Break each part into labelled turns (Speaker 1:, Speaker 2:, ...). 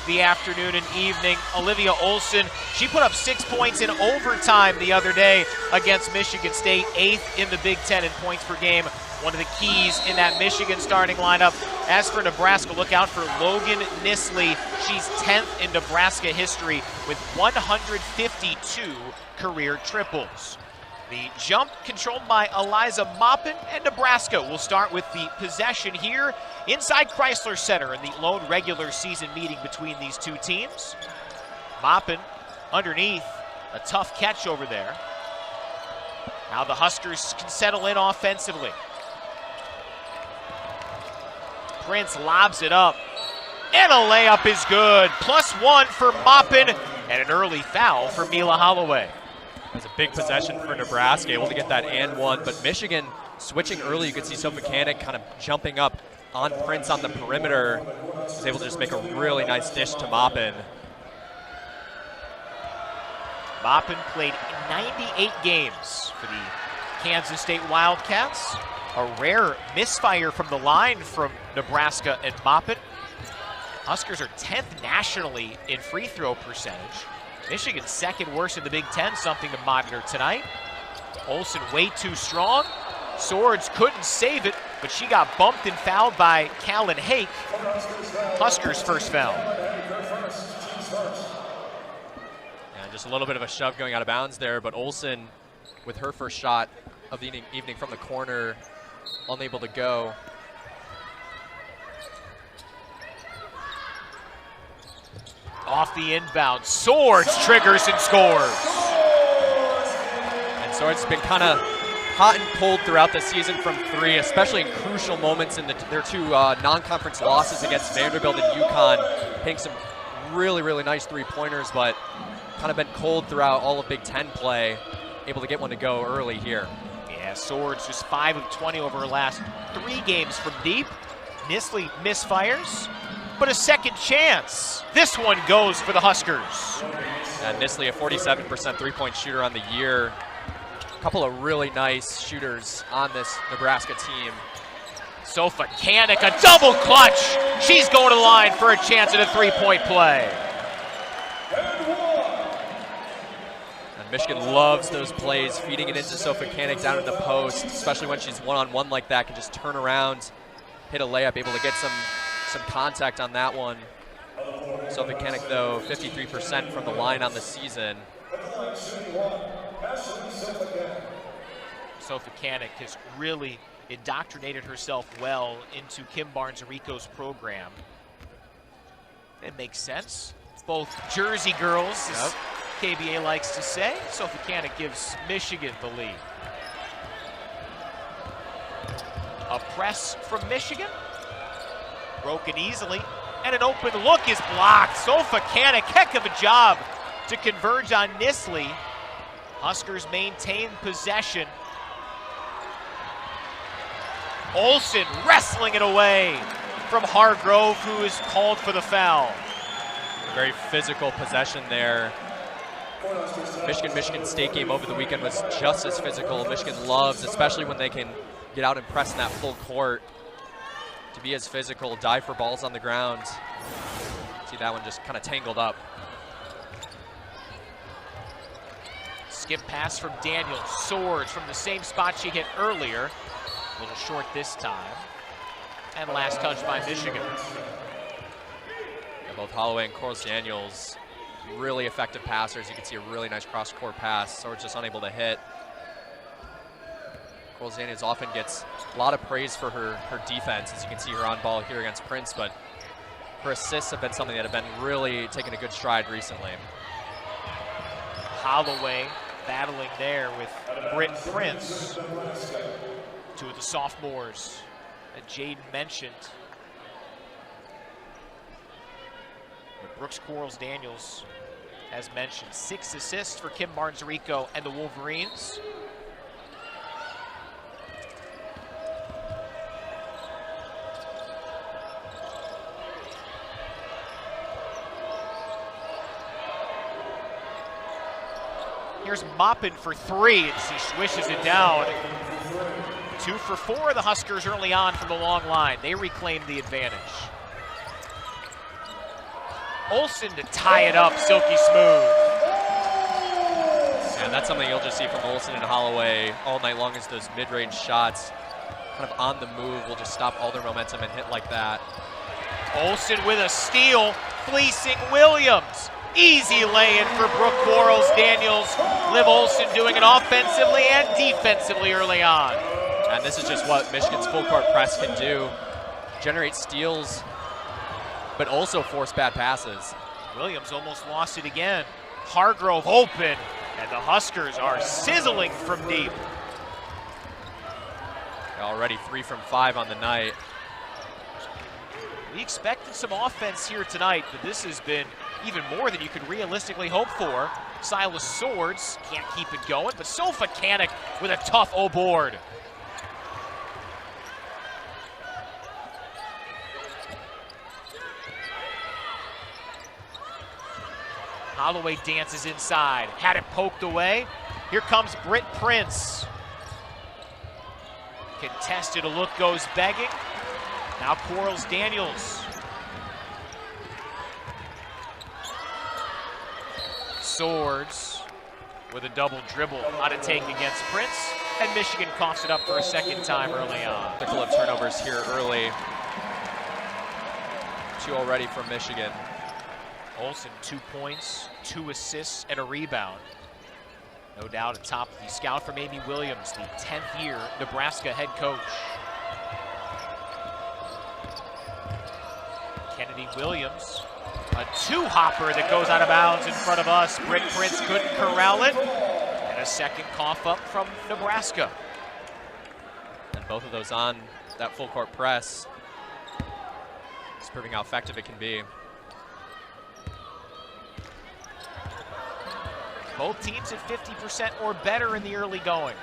Speaker 1: the afternoon and evening. Olivia Olson, she put up 6 points in overtime the other day against Michigan State, 8th in the Big Ten in points per game. One of the keys in that Michigan starting lineup. As for Nebraska, look out for Logan Nisley. She's 10th in Nebraska history with 152 career triples. The jump controlled by Eliza Maupin, and Nebraska will start with the possession here inside Crisler Center in the lone regular season meeting between these two teams. Maupin underneath, a tough catch over there. Now the Huskers can settle in offensively. Prince lobs it up, and a layup is good. +1 for Maupin, and an early foul for Mila Holloway.
Speaker 2: That's a big possession for Nebraska, able to get that and one, but Michigan switching early. You could see Syla Swords kind of jumping up on Prince on the perimeter. Was able to just make a really nice dish to Maupin.
Speaker 1: Maupin played 98 games for the Kansas State Wildcats. A rare misfire from the line from Nebraska and Maupin. Huskers are 10th nationally in free throw percentage. Michigan's second worst in the Big Ten, something to monitor tonight. Olson way too strong. Swords couldn't save it, but she got bumped and fouled by Callan Hake. Huskers' first foul.
Speaker 2: And just a little bit of a shove going out of bounds there, but Olson, with her first shot of the evening from the corner, unable to go.
Speaker 1: Off the inbound, Swords triggers and scores.
Speaker 2: And Swords has been kind of hot and cold throughout the season from three, especially in crucial moments in their two non-conference losses against Vanderbilt and UConn, hitting some really, really nice three-pointers, but kind of been cold throughout all of Big Ten play, able to get one to go early here.
Speaker 1: Yeah, Swords just 5 of 20 over her last 3 games from deep. Nisley misfires, but a second chance. This one goes for the Huskers.
Speaker 2: And Nisley, a 47% three-point shooter on the year. A couple of really nice shooters on this Nebraska team.
Speaker 1: Syla Swords, a double clutch. She's going to the line for a chance at a three-point play.
Speaker 2: And Michigan loves those plays, feeding it into Syla Swords down at the post, especially when she's one-on-one like that, can just turn around, hit a layup, able to get some contact on that one. Syla Swords, though, 53% from the line on the season.
Speaker 1: Syla Swords has really indoctrinated herself well into Kim Barnes-Arico's program. It makes sense. Both Jersey girls, as KBA likes to say. Syla Swords gives Michigan the lead. A press from Michigan. Broken easily, and an open look is blocked. Syla Swords, heck of a job to converge on Nisley. Huskers maintain possession. Olson wrestling it away from Hargrove, who is called for the foul.
Speaker 2: Very physical possession there. Michigan State game over the weekend was just as physical. Michigan loves, especially when they can get out and press in that full court, to be as physical, dive for balls on the ground. See that one just kind of tangled up.
Speaker 1: Skip pass from Daniels. Swords from the same spot she hit earlier. A little short this time. And last touch by Michigan.
Speaker 2: Yeah, both Holloway and Corliss Daniels, really effective passers. You can see a really nice cross-court pass. Swords just unable to hit. Corliss Daniels often gets a lot of praise for her defense, as you can see her on ball here against Prince, but her assists have been something that have been really taking a good stride recently.
Speaker 1: Holloway battling there with Britt Prince. Two of the sophomores that Jaden mentioned. But Brooks Corliss-Daniels, as mentioned, 6 assists for Kim Barnes-Arico and the Wolverines. Here's Maupin for 3, and she swishes it down. 2 for 4, the Huskers early on from the long line. They reclaim the advantage. Olson to tie it up silky smooth.
Speaker 2: And that's something you'll just see from Olson and Holloway all night long, is those mid-range shots kind of on the move will just stop all their momentum and hit like that.
Speaker 1: Olson with a steal, fleecing Williams. Easy lay-in for Brooke Quarles-Daniels. Liv Olson doing it offensively and defensively early on.
Speaker 2: And this is just what Michigan's full court press can do. Generate steals, but also force bad passes.
Speaker 1: Williams almost lost it again. Hargrove open, and the Huskers are sizzling from deep.
Speaker 2: Already 3 from 5 on the night.
Speaker 1: We expected some offense here tonight, but this has been even more than you could realistically hope for. Syla Swords can't keep it going, but Flau'jae with a tough O board. Holloway dances inside, had it poked away. Here comes Britt Prince. Contested, a look goes begging. Now Quarles-Daniels. Swords with a double dribble on a take against Prince, and Michigan coughs it up for a second time early on.
Speaker 2: A couple of turnovers here early. 2 already from Michigan.
Speaker 1: Olson, 2 points, 2 assists, and a rebound. No doubt atop the scout from Amy Williams, the 10th year Nebraska head coach. Kennedy Williams, a 2-hopper that goes out of bounds in front of us. Britt Prince couldn't corral it. And a second cough up from Nebraska.
Speaker 2: And both of those on that full court press. It's proving how effective it can be.
Speaker 1: Both teams at 50% or better in the early going.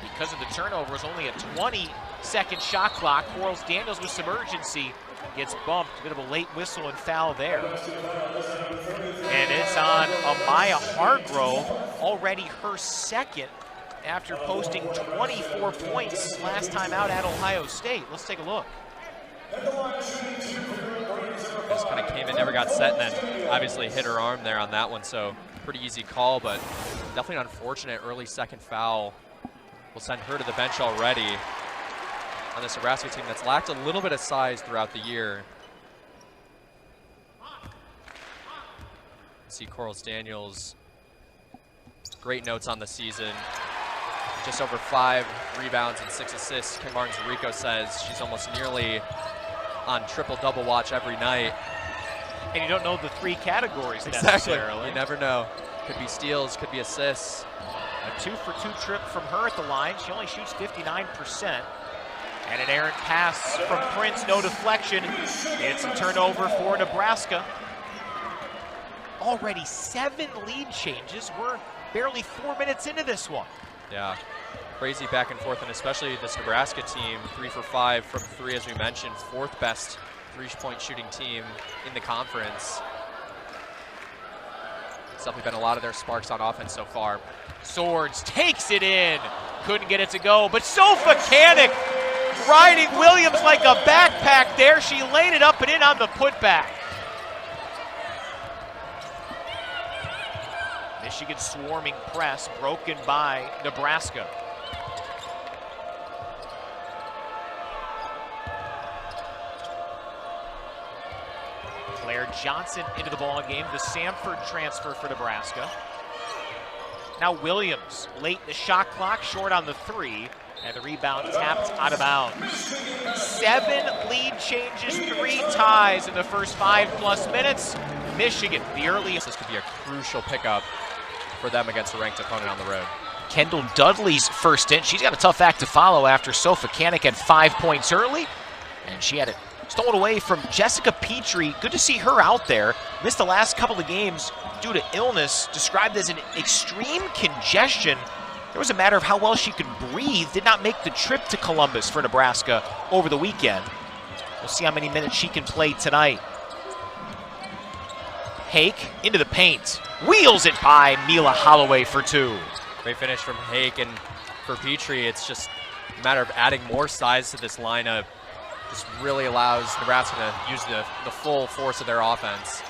Speaker 1: Because of the turnovers, only a 20-second shot clock. Quarles-Daniels with some urgency gets bumped. A bit of a late whistle and foul there. And it's on Amiah Hargrove, already her second after posting 24 points last time out at Ohio State. Let's take a look.
Speaker 2: Just kind of came in, never got set, and then obviously hit her arm there on that one, so pretty easy call, but definitely an unfortunate early second foul. Will send her to the bench already on this Nebraska team that's lacked a little bit of size throughout the year. See Quarles-Daniels, great notes on the season. Just over 5 rebounds and 6 assists. Kim Barnes-Rico says she's almost nearly on triple-double watch every night.
Speaker 1: And you don't know the 3 categories
Speaker 2: Exactly.
Speaker 1: necessarily.
Speaker 2: You never know. Could be steals, could be assists.
Speaker 1: A 2-for-2 trip from her at the line. She only shoots 59%. And an errant pass from Prince, no deflection. It's a turnover for Nebraska. Already 7 lead changes. We're barely 4 minutes into this one.
Speaker 2: Yeah, crazy back and forth, and especially this Nebraska team, 3 for 5 from 3, as we mentioned, 4th best 3-point shooting team in the conference. It's definitely been a lot of their sparks on offense so far.
Speaker 1: Swords takes it in. Couldn't get it to go, but Flau'jae riding Williams like a backpack there. She laid it up and in on the putback. Michigan swarming press broken by Nebraska. Claire Johnson into the ball game, the Samford transfer for Nebraska. Now Williams, late in the shot clock, short on the 3, and the rebound tapped out of bounds. 7 lead changes, 3 ties in the first 5+ minutes. Michigan, the earliest.
Speaker 2: This could be a crucial pickup for them against a ranked opponent on the road.
Speaker 1: Kendall Dudley's first stint. She's got a tough act to follow after Flau'jae had 5 points early, and she had it stolen away from Jessica Petrie. Good to see her out there. Missed the last couple of games due to illness, described as an extreme congestion. It was a matter of how well she could breathe. Did not make the trip to Columbus for Nebraska over the weekend. We'll see how many minutes she can play tonight. Hake into the paint. Wheels it by Mila Holloway for 2.
Speaker 2: Great finish from Hake, and for Petrie, it's just a matter of adding more size to this lineup. This really allows Nebraska to use the full force of their offense.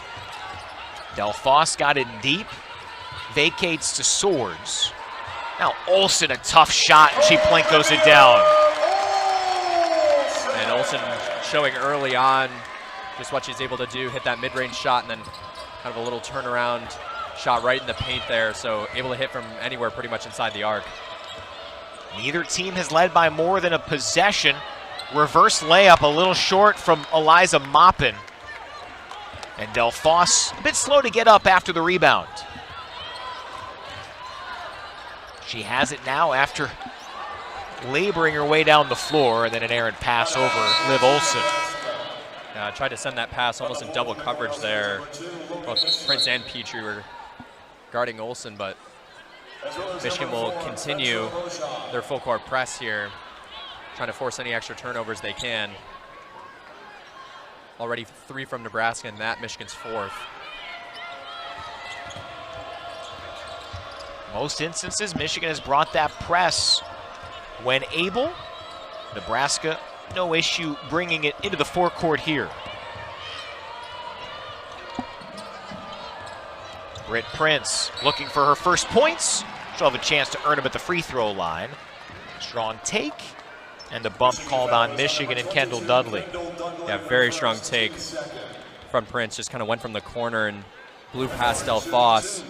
Speaker 1: Delphos got in deep, vacates to Swords. Now Olson, a tough shot, and she Plenkos it down.
Speaker 2: And Olson showing early on just what she's able to do, hit that mid-range shot, and then kind of a little turnaround shot right in the paint there, so able to hit from anywhere pretty much inside the arc.
Speaker 1: Neither team has led by more than a possession. Reverse layup a little short from Eliza Maupin. And Delphos a bit slow to get up after the rebound. She has it now after laboring her way down the floor, and then an errant pass over Liv Olson.
Speaker 2: Tried to send that pass almost in double coverage there. Both Prince and Petrie were guarding Olson, but Michigan will continue their full court press here, trying to force any extra turnovers they can. Already 3 from Nebraska, and that Michigan's 4th.
Speaker 1: Most instances, Michigan has brought that press when able. Nebraska, no issue bringing it into the forecourt here. Britt Prince looking for her first points. She'll have a chance to earn them at the free throw line. Strong take, and the bump called on Michigan and Kendall Dudley.
Speaker 2: Yeah, very strong take from Prince. Just kind of went from the corner and blew past Delphos.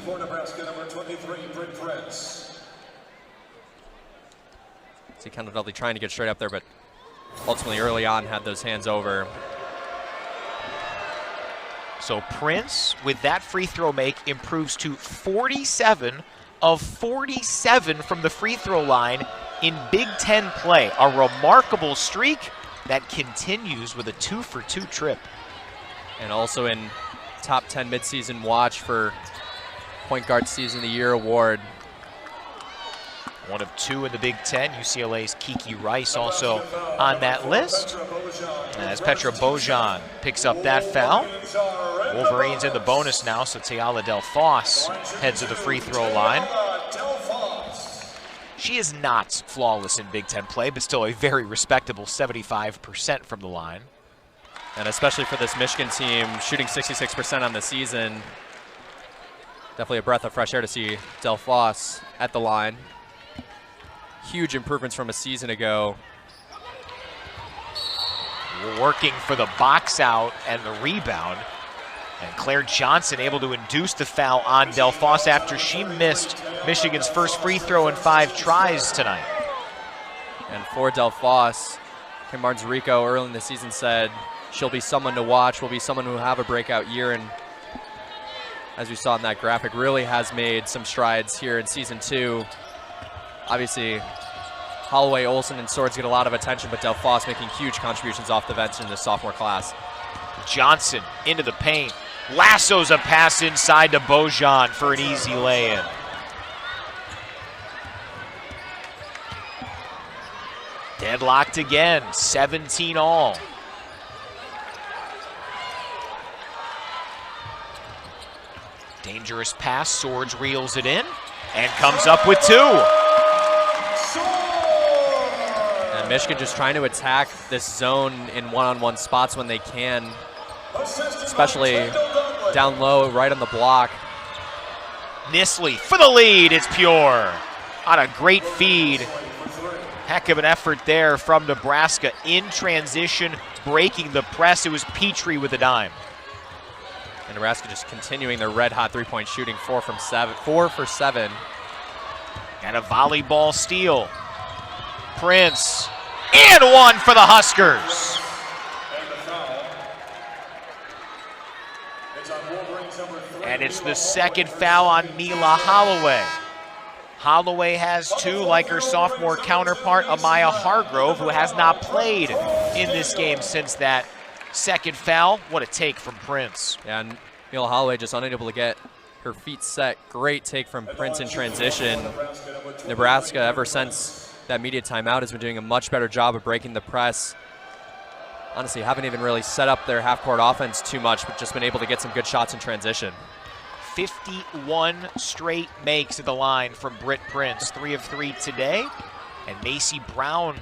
Speaker 2: See Kendall Dudley trying to get straight up there, but ultimately early on had those hands over.
Speaker 1: So Prince, with that free throw make, improves to 47 of 47 from the free throw line in Big Ten play. A remarkable streak that continues with a 2-for-2 trip.
Speaker 2: And also in top 10 midseason watch for Point Guard Season of the Year award.
Speaker 1: One of 2 in the Big Ten. UCLA's Kiki Rice also on that list. As Petra Bojan picks up that foul. Wolverines in the bonus now, so Tayala Delphos heads to the free throw line. She is not flawless in Big Ten play, but still a very respectable 75% from the line.
Speaker 2: And especially for this Michigan team, shooting 66% on the season. Definitely a breath of fresh air to see Delphos at the line. Huge improvements from a season ago.
Speaker 1: Working for the box out and the rebound. And Claire Johnson able to induce the foul on Delphos after she missed Michigan's first free throw in 5 tries tonight.
Speaker 2: And for Delphos, Kim Martins-Rico early in the season said she'll be someone to watch, will be someone who will have a breakout year, and as we saw in that graphic, really has made some strides here in season 2. Obviously, Holloway, Olson, and Swords get a lot of attention, but Delphos making huge contributions off the bench in the sophomore class.
Speaker 1: Johnson into the paint. Lassos a pass inside to Bojan for an easy lay-in. Deadlocked again, 17 all. Dangerous pass, Swords reels it in and comes up with 2.
Speaker 2: And Michigan just trying to attack this zone in one-on-one spots when they can, especially down low, right on the block.
Speaker 1: Nisley for the lead, it's pure. On a great feed. Heck of an effort there from Nebraska in transition, breaking the press. It was Petrie with a dime.
Speaker 2: And Nebraska just continuing their red-hot three-point shooting, 4 for 7.
Speaker 1: And a volleyball steal. Prince, and 1 for the Huskers. And it's the second foul on Mila Holloway. Holloway has 2, like her sophomore counterpart, Amiah Hargrove, who has not played in this game since that second foul. What a take from Prince.
Speaker 2: Yeah, and Mila Holloway just unable to get her feet set. Great take from Prince in transition. Nebraska, ever since that media timeout, has been doing a much better job of breaking the press. Honestly, haven't even really set up their half-court offense too much, but just been able to get some good shots in transition.
Speaker 1: 51 straight makes at the line from Britt Prince. 3 of 3 today. And Macy Brown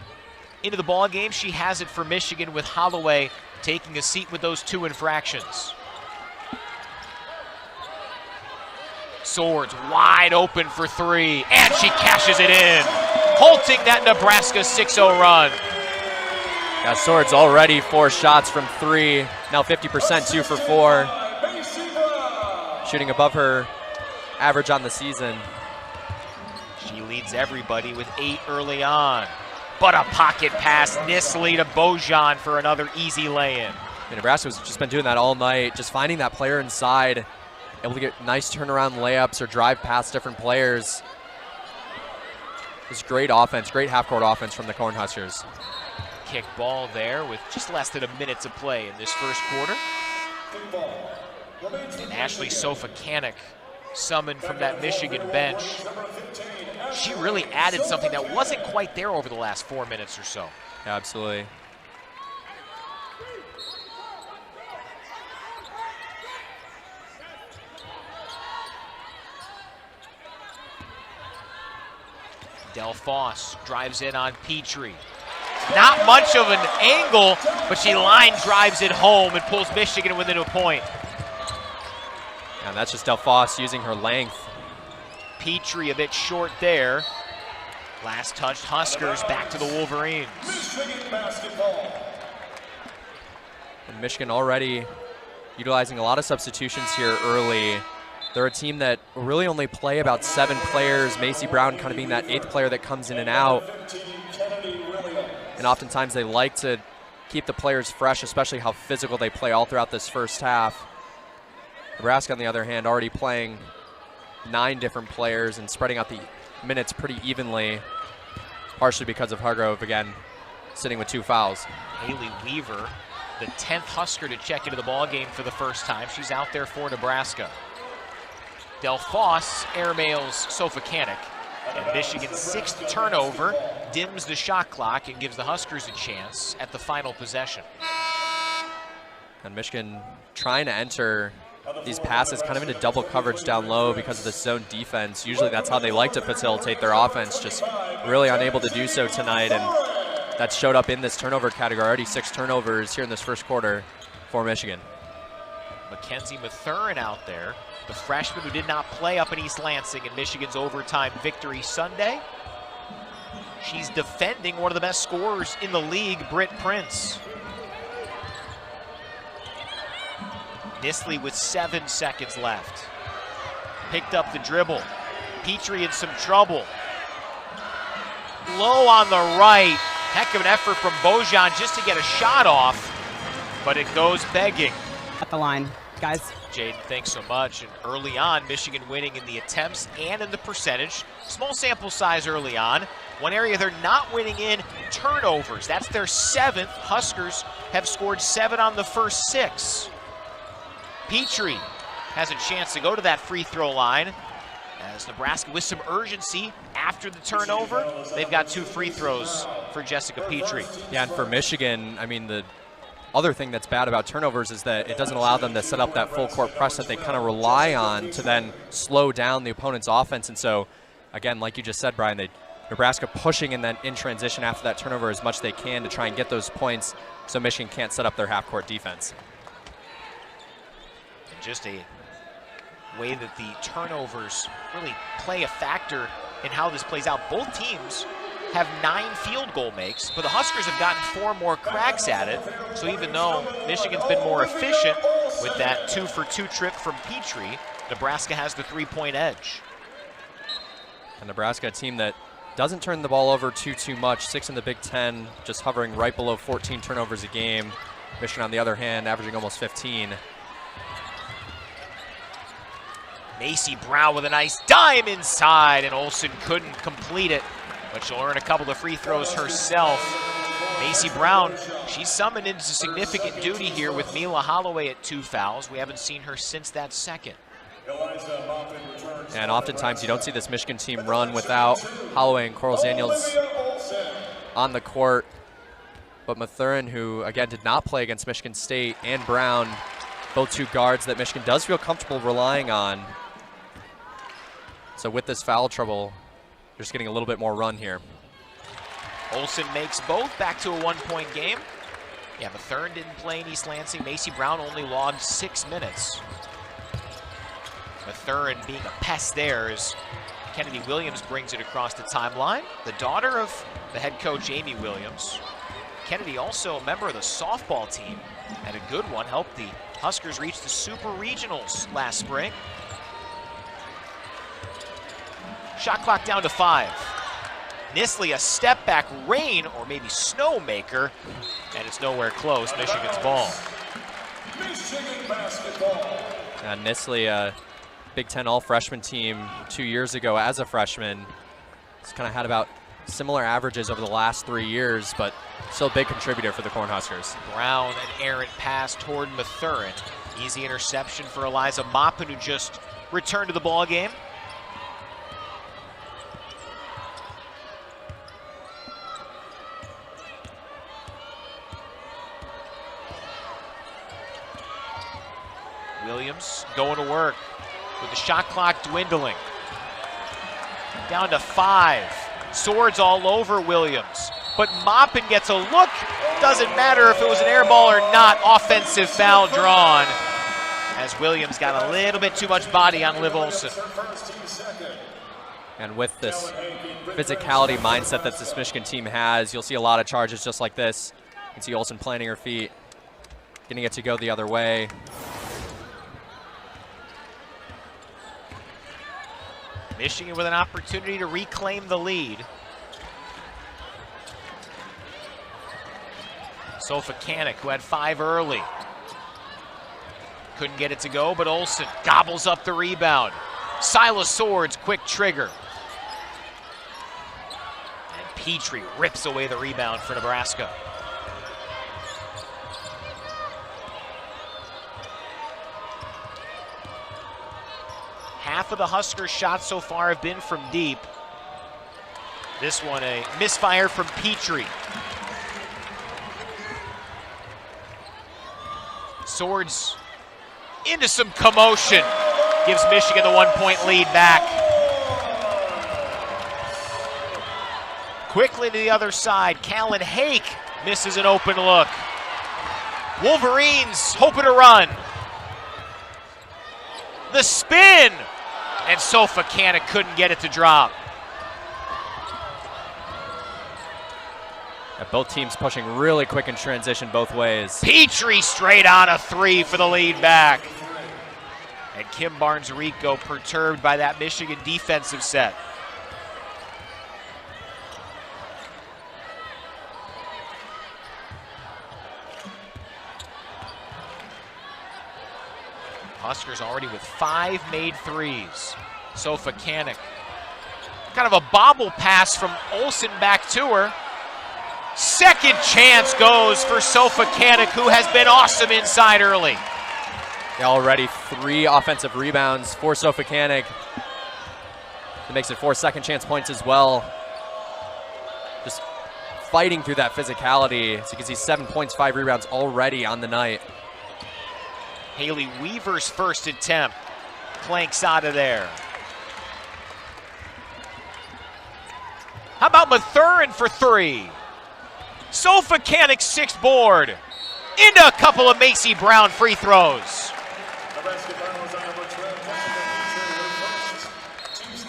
Speaker 1: into the ball game. She has it for Michigan with Holloway taking a seat with those 2 infractions. Swords wide open for 3, and she cashes it in, halting that Nebraska 6-0 run.
Speaker 2: Yeah, Swords already 4 shots from 3, now 50%, 2 for 4. Shooting above her average on the season.
Speaker 1: She leads everybody with 8 early on. But a pocket pass, Nisley to Bojan for another easy lay-in.
Speaker 2: Nebraska's just been doing that all night, just finding that player inside, able to get nice turnaround layups or drive past different players. It's great offense, great half-court offense from the Cornhuskers.
Speaker 1: Kick ball there with just less than a minute to play in this first quarter. And Ashley Sofakanik summoned from that Michigan bench. She really added something that wasn't quite there over the last 4 minutes or so.
Speaker 2: Yeah, absolutely.
Speaker 1: Del Foss drives in on Petrie. Not much of an angle, but she line drives it home and pulls Michigan within a point.
Speaker 2: And that's just Del Foss using her length.
Speaker 1: Petrie a bit short there. Last touch, Huskers back to the Wolverines.
Speaker 2: And Michigan already utilizing a lot of substitutions here early. They're a team that really only play about 7 players, Macy Brown kind of being that 8th player that comes in and out. And oftentimes they like to keep the players fresh, especially how physical they play all throughout this first half. Nebraska, on the other hand, already playing 9 different players and spreading out the minutes pretty evenly, partially because of Hargrove, again, sitting with 2 fouls.
Speaker 1: Haley Weaver, the 10th Husker to check into the ball game for the first time. She's out there for Nebraska. Del Foss airmails Sofakanik, and Michigan's 6th turnover dims the shot clock and gives the Huskers a chance at the final possession.
Speaker 2: And Michigan trying to enter these passes kind of into double coverage down low because of the zone defense. Usually that's how they like to facilitate their offense, just really unable to do so tonight, and that showed up in this turnover category. Already 6 turnovers here in this first quarter for Michigan.
Speaker 1: Mackenzie Mathurin out there, the freshman who did not play up in East Lansing in Michigan's overtime victory Sunday. She's defending one of the best scorers in the league, Britt Prince. Nisley with 7 seconds left. Picked up the dribble. Petrie in some trouble. Low on the right. Heck of an effort from Bojan just to get a shot off, but it goes begging.
Speaker 3: At the line, guys.
Speaker 1: Jaden, thanks so much. And early on, Michigan winning in the attempts and in the percentage. Small sample size early on. One area they're not winning in, turnovers. That's their 7th. Huskers have scored 7 on the first 6. Petrie has a chance to go to that free throw line as Nebraska with some urgency after the turnover. They've got 2 free throws for Jessica Petrie.
Speaker 2: Yeah, and for Michigan, I mean, the other thing that's bad about turnovers is that it doesn't allow them to set up that full court press that they kind of rely on to then slow down the opponent's offense. And so, again, like you just said, Brian, Nebraska pushing in transition after that turnover as much as they can to try and get those points so Michigan can't set up their half-court defense.
Speaker 1: And just a way that the turnovers really play a factor in how this plays out. Both teams have 9 field goal makes, but the Huskers have gotten 4 more cracks at it. So even though Michigan's been more efficient with that 2-for-2 trip from Petrie, Nebraska has the 3-point edge.
Speaker 2: And Nebraska, a team that doesn't turn the ball over too much, 6th in the Big Ten, just hovering right below 14 turnovers a game. Michigan, on the other hand, averaging almost 15.
Speaker 1: Macy Brown with a nice dime inside, and Olson couldn't complete it, but she'll earn a couple of free throws herself. Macy Brown, she's summoned into significant duty here with Mila Holloway at 2 fouls. We haven't seen her since that second.
Speaker 2: And oftentimes you don't see this Michigan team run without Holloway and Coral Daniels on the court. But Mathurin, who again did not play against Michigan State, and Brown, both 2 guards that Michigan does feel comfortable relying on. So with this foul trouble, they're just getting a little bit more run here.
Speaker 1: Olson makes both, back to a 1-point game. Yeah, Mathurin didn't play in East Lansing. Macy Brown only logged 6 minutes. Mathurin being a pest there as Kennedy Williams brings it across the timeline. The daughter of the head coach, Amy Williams. Kennedy also a member of the softball team, and a good one, helped the Huskers reach the Super Regionals last spring. Shot clock down to 5. Nisley, a step back rain or maybe snowmaker, and it's nowhere close. Michigan's ball.
Speaker 4: Michigan basketball.
Speaker 2: Nisley, a Big Ten all-freshman team 2 years ago as a freshman. He's kind of had about similar averages over the last 3 years, but still a big contributor for the Cornhuskers.
Speaker 1: Brown, an errant pass toward Mathurin. Easy interception for Eliza Maupin, who just returned to the ball game. Williams going to work with the shot clock dwindling. Down to 5. Swords all over Williams. But Maupin gets a look. Doesn't matter if it was an air ball or not. Offensive foul drawn as Williams got a little bit too much body on Liv Olson.
Speaker 2: And with this physicality mindset that this Michigan team has, you'll see a lot of charges just like this. You can see Olson planting her feet, getting it to go the other way.
Speaker 1: Michigan with an opportunity to reclaim the lead. Sofa Kanik, who had 5 early. Couldn't get it to go, but Olson gobbles up the rebound. Syla Swords, quick trigger. And Petrie rips away the rebound for Nebraska. Half of the Huskers' shots so far have been from deep. This one a misfire from Petrie. Swords into some commotion. Gives Michigan the 1-point lead back. Quickly to the other side, Callan Hake misses an open look. Wolverines hoping to run. The spin! And Sofa Kanik couldn't get it to drop.
Speaker 2: Both teams pushing really quick in transition both ways.
Speaker 1: Petrie straight on a 3 for the lead back. And Kim Barnes-Rico perturbed by that Michigan defensive set. Huskers already with 5 made threes. Sofa Kanik. Kind of a bobble pass from Olson back to her. Second chance goes for Sofa Kanik, who has been awesome inside early.
Speaker 2: Already 3 offensive rebounds for Sofa Kanik. It makes it 4 second chance points as well. Just fighting through that physicality. So you can see 7 points, 5 rebounds already on the night.
Speaker 1: Haley Weaver's first attempt clanks out of there. How about Mathurin for 3? Sofa Kanik's 6th board. Into a couple of Macy Brown free throws.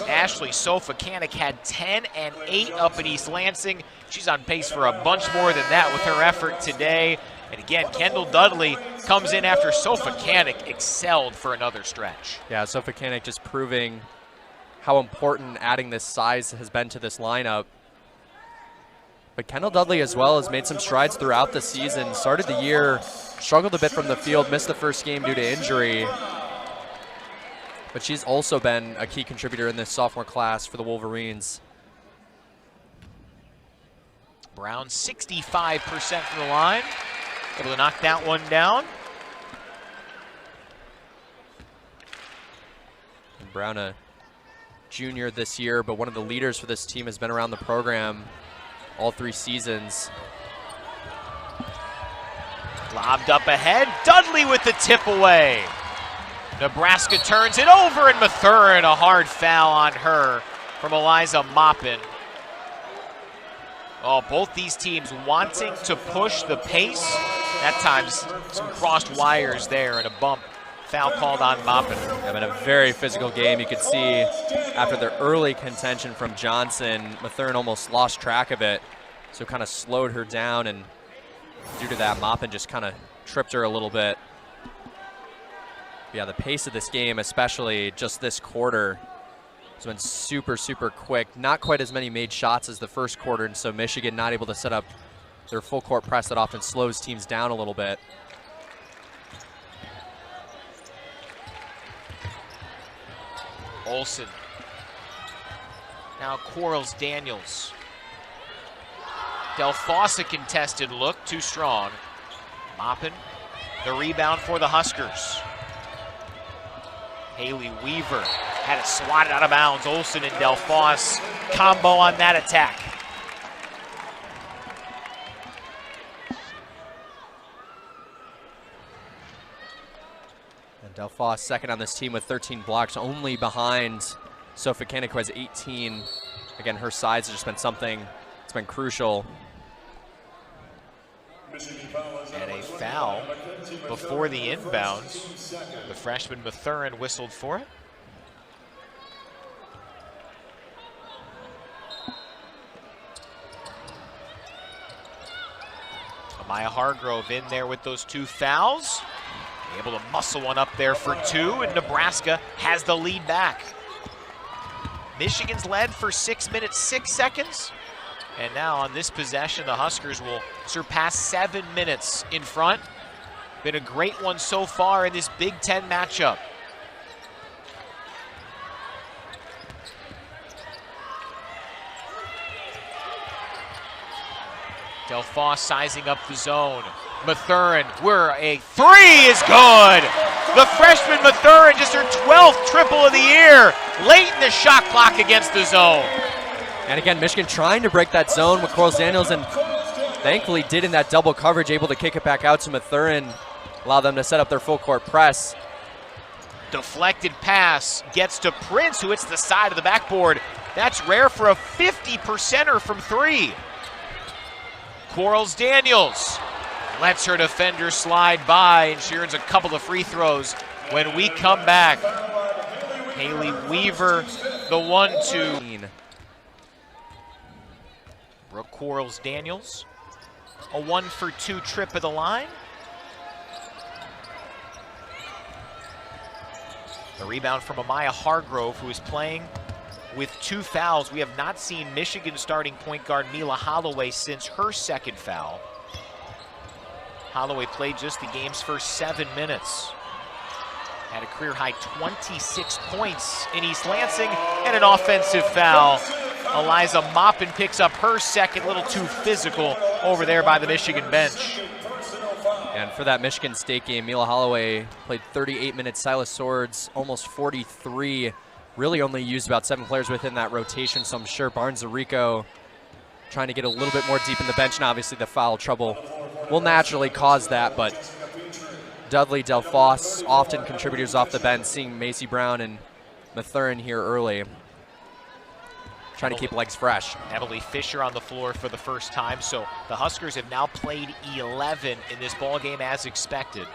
Speaker 1: Ashley Sofa Kanik had 10 and 8 up at East Lansing. She's on pace for a bunch more than that with her effort today. And again, Kendall Dudley comes in after Sofa Kanik excelled for another stretch.
Speaker 2: Yeah, Sofa Kanik just proving how important adding this size has been to this lineup. But Kendall Dudley as well has made some strides throughout the season. Started the year, struggled a bit from the field, missed the first game due to injury. But she's also been a key contributor in this sophomore class for the Wolverines.
Speaker 1: Brown 65% from the line. Able to knock that one down.
Speaker 2: And Brown, a junior this year, but one of the leaders for this team, has been around the program all 3 seasons.
Speaker 1: Lobbed up ahead. Dudley with the tip away. Nebraska turns it over, and Mathurin, a hard foul on her from Eliza Maupin. Oh, both these teams wanting to push the pace. At times, some crossed wires there and a bump. Foul called on Maupin.
Speaker 2: Yeah, been a very physical game. You could see after the early contention from Johnson, Mathurin almost lost track of it, so kind of slowed her down, and due to that, Maupin just kind of tripped her a little bit. Yeah, the pace of this game, especially just this quarter, has been super, super quick. Not quite as many made shots as the first quarter, and so Michigan not able to set up their full court press that often slows teams down a little bit.
Speaker 1: Olson. Now Quarles Daniels. Del Fossa contested look, too strong. Maupin, the rebound for the Huskers. Haley Weaver had it swatted out of bounds. Olson and Del Foss combo on that attack.
Speaker 2: And Del Foss second on this team with 13 blocks, only behind Sophie Koenig, who has 18. Again, her size has just been something that's been crucial.
Speaker 1: And a foul before the inbounds. The freshman Mathurin whistled for it. Amiah Hargrove in there with those 2 fouls. Able to muscle one up there for 2, and Nebraska has the lead back. Michigan's led for 6 minutes, 6 seconds. And now on this possession, the Huskers will surpass 7 minutes in front. Been a great one so far in this Big Ten matchup. Del Foss sizing up the zone. Mathurin, where a 3 is good. The freshman Mathurin, just her 12th triple of the year, late in the shot clock against the zone.
Speaker 2: And again, Michigan trying to break that zone with Quarles Daniels, and thankfully did in that double coverage, able to kick it back out to Mathurin, allow them to set up their full court press.
Speaker 1: Deflected pass gets to Prince, who hits the side of the backboard. That's rare for a 50%er from 3. Quarles Daniels lets her defender slide by, and she earns a couple of free throws. When we come back, Haley Weaver, the 1-2. Brooke Quarles Daniels, a 1-for-2 trip of the line. The rebound from Amiah Hargrove, who is playing with 2 fouls. We have not seen Michigan starting point guard Mila Holloway since her 2nd foul. Holloway played just the game's first 7 minutes. Had a career-high 26 points in East Lansing, and an offensive foul. Eliza Maupin picks up her 2nd, little too physical over there by the Michigan bench.
Speaker 2: And for that Michigan State game, Mila Holloway played 38 minutes, Syla Swords almost 43. Really only used about 7 players within that rotation, so I'm sure Barnes-Arico trying to get a little bit more deep in the bench, and obviously the foul trouble will naturally cause that, but Dudley, Del Foss, often contributors off the bench, seeing Macy Brown and Mathurin here early, trying to keep legs fresh.
Speaker 1: Emily Fisher on the floor for the first time, so the Huskers have now played 11 in this ball game as expected.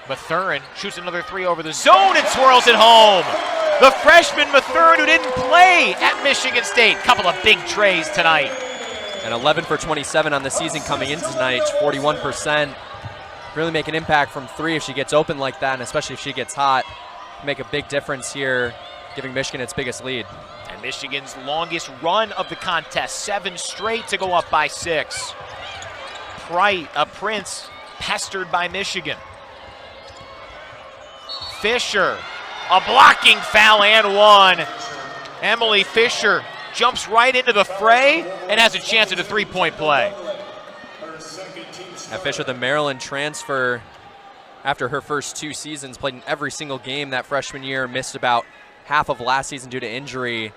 Speaker 1: Mathurin shoots another 3 over the zone and swirls it home. The freshman Mathurin, who didn't play at Michigan State. Couple of big trays tonight.
Speaker 2: And 11 for 27 on the season coming in tonight, 41%. Really make an impact from 3 if she gets open like that, and especially if she gets hot. Make a big difference here, giving Michigan its biggest lead.
Speaker 1: And Michigan's longest run of the contest, 7 straight to go up by 6. Prince pestered by Michigan. Fisher, a blocking foul and 1. Emily Fisher jumps right into the fray and has a chance at a 3-point play.
Speaker 2: Now Fisher, the Maryland transfer, after her first 2 seasons, played in every single game that freshman year, missed about half of last season due to injury.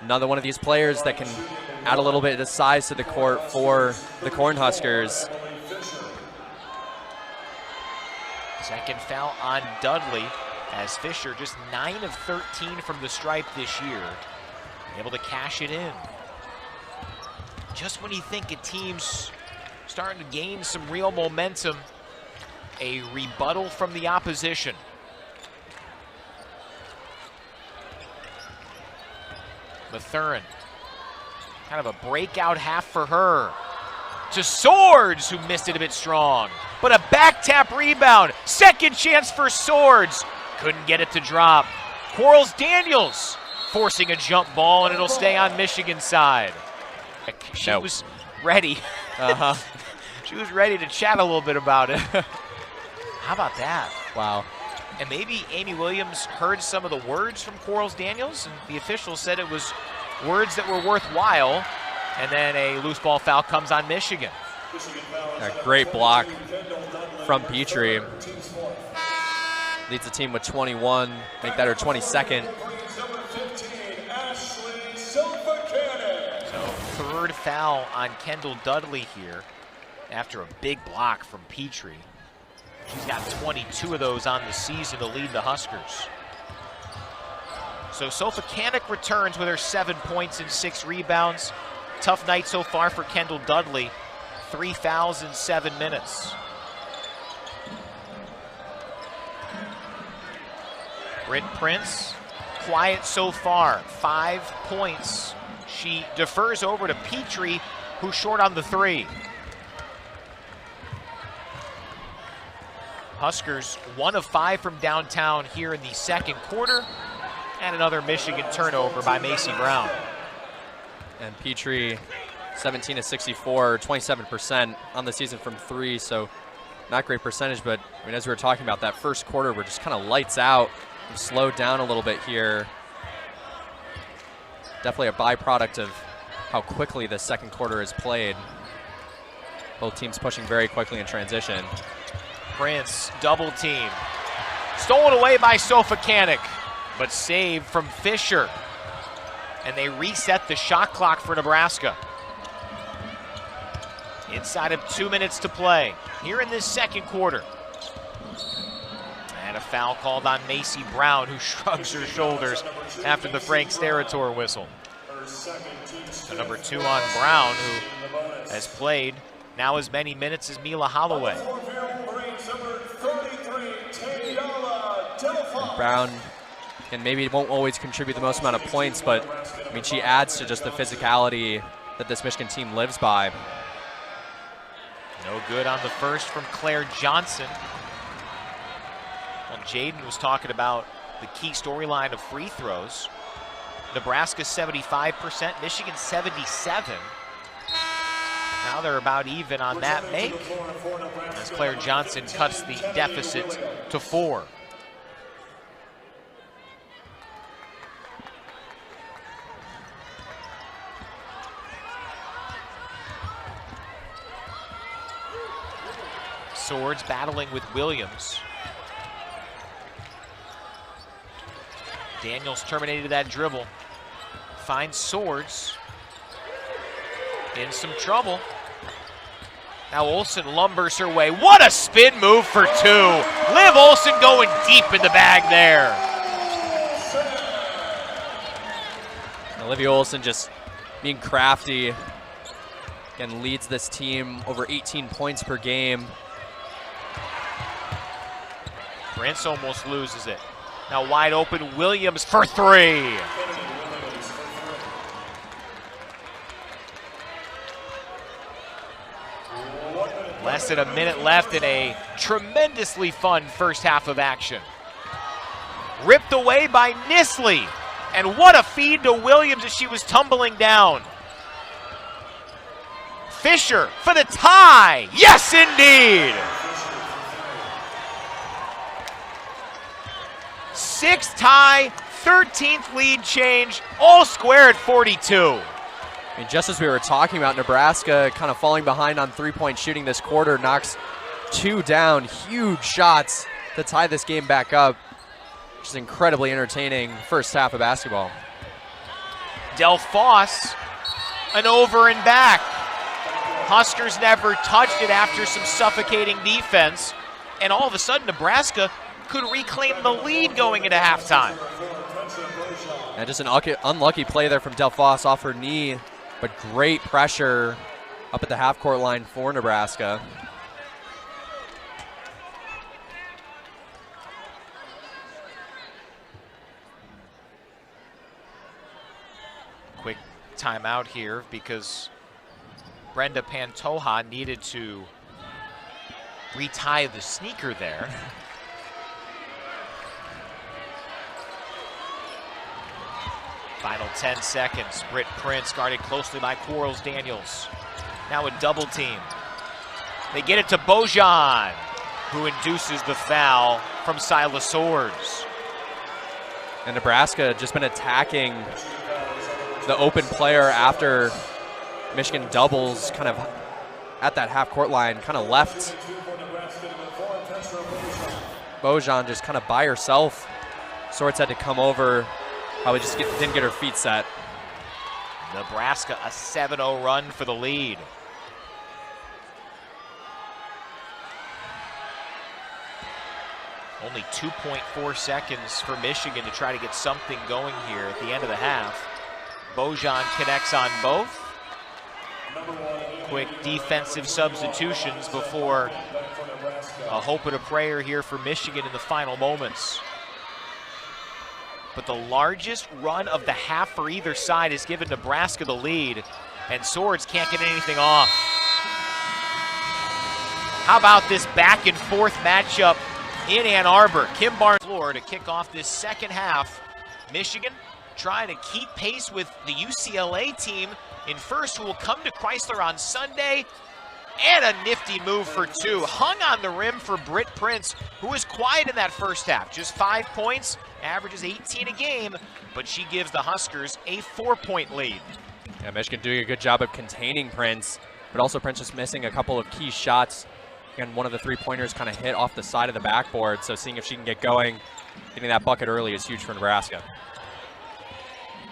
Speaker 2: Another one of these players that can add a little bit of size to the court for the Cornhuskers.
Speaker 1: Second foul on Dudley, as Fisher just 9 of 13 from the stripe this year. Able to cash it in. just when you think a team's starting to gain some real momentum, a rebuttal from the opposition. Mathurin, kind of a breakout half for her. To Swords, who missed it a bit strong. But a back tap rebound. Second chance for Swords. Couldn't get it to drop. Quarles Daniels forcing a jump ball, and it'll stay on Michigan's side. She was ready. She was ready to chat a little bit about it. How about that?
Speaker 2: Wow.
Speaker 1: And maybe Amy Williams heard some of the words from Quarles Daniels, and the officials said it was words that were worthwhile. And then a loose ball foul comes on Michigan.
Speaker 2: A great block from Petrie. Leads the team with 21, make that her 22nd.
Speaker 1: So third foul on Kendall Dudley here after a big block from Petrie. She's got 22 of those on the season to lead the Huskers. So Sofakanik returns with her 7 points and 6 rebounds. Tough night so far for Kendall Dudley. 3 fouls in 7 minutes. Britt Prince, quiet so far, 5 points. She defers over to Petrie, who's short on the 3. Huskers 1 of 5 from downtown here in the second quarter, and another Michigan turnover by Macy Brown.
Speaker 2: And Petrie, 17 of 64, 27% on the season from 3, so not great percentage, but I mean, as we were talking about, that first quarter, we're just kind of lights out. We slowed down a little bit here. Definitely a byproduct of how quickly the second quarter is played. Both teams pushing very quickly in transition.
Speaker 1: Prince, double team. Stolen away by Sofakanik, but saved from Fisher. And they reset the shot clock for Nebraska. Inside of 2 minutes to play here in this second quarter. And a foul called on Macy Brown, who shrugs her shoulders after the Frank Sterator whistle. So number 2 on Brown, who has played now as many minutes as Mila Holloway.
Speaker 2: And Brown, and maybe won't always contribute the most amount of points, but I mean, she adds to just the physicality that this Michigan team lives by.
Speaker 1: No good on the first from Claire Johnson. Well, Jaden was talking about the key storyline of free throws. Nebraska 75%, Michigan 77. Now they're about even on that make, as Claire Johnson cuts the deficit to 4. Swords battling with Williams. Daniels terminated that dribble. Finds Swords. In some trouble. Now Olson lumbers her way. What a spin move for 2. Liv Olson going deep in the bag there.
Speaker 2: Olivia Olson just being crafty. Again, leads this team over 18 points per game.
Speaker 1: Prince almost loses it. Now wide open, Williams for 3. Less than a minute left in a tremendously fun first half of action. Ripped away by Nisley. And what a feed to Williams as she was tumbling down. Fisher for the tie. Yes, indeed. 6th tie, 13th lead change, all square at 42.
Speaker 2: I mean, just as we were talking about, Nebraska kind of falling behind on three-point shooting this quarter, knocks 2 down, huge shots to tie this game back up, which is incredibly entertaining first half of basketball.
Speaker 1: Del Foss, an over and back. Huskers never touched it after some suffocating defense, and all of a sudden Nebraska could reclaim the lead going into halftime.
Speaker 2: And just an unlucky play there from Del Foss off her knee but great pressure up at the half-court line for Nebraska.
Speaker 1: Quick timeout here because Brenda Pantoja needed to retie the sneaker there. Final 10 seconds. Britt Prince guarded closely by Quarles Daniels. Now a double team. They get it to Bojan, who induces the foul from Syla Swords.
Speaker 2: And Nebraska just been attacking the open player after Michigan doubles kind of at that half-court line, kind of left Bojan just kind of by herself. Swords had to come over, probably just didn't get her feet set.
Speaker 1: Nebraska a 7-0 run for the lead. Only 2.4 seconds for Michigan to try to get something going here at the end of the half. Bojan connects on both. Quick defensive substitutions before a hope and a prayer here for Michigan in the final moments. But the largest run of the half for either side has given Nebraska the lead, and Swords can't get anything off. How about this back and forth matchup in Ann Arbor? Kim Barnes floor to kick off this second half. Michigan trying to keep pace with the UCLA team in first, who will come to Crisler on Sunday. And a nifty move for two. Hung on the rim for Britt Prince, who was quiet in that first half. Just 5 points, averages 18 a game, but she gives the Huskers a 4-point lead.
Speaker 2: Yeah, Michigan doing a good job of containing Prince, but also Prince just missing a couple of key shots. And one of the three-pointers kind of hit off the side of the backboard, so seeing if she can get going, getting that bucket early is huge for Nebraska.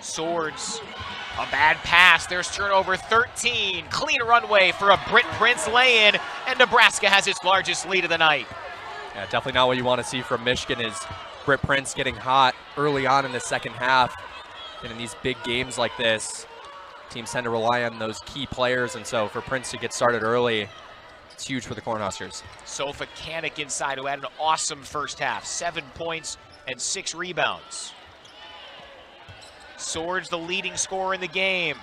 Speaker 1: Swords, a bad pass. There's turnover 13. Clean runway for a Britt Prince lay-in, and Nebraska has its largest lead of the night.
Speaker 2: Yeah, definitely not what you want to see from Michigan is Britt Prince getting hot early on in the second half. And in these big games like this, teams tend to rely on those key players, and so for Prince to get started early, it's huge for the Cornhuskers.
Speaker 1: Sofa Kanik inside, who had an awesome first half. 7 points and 6 rebounds. Swords, the leading scorer in the game,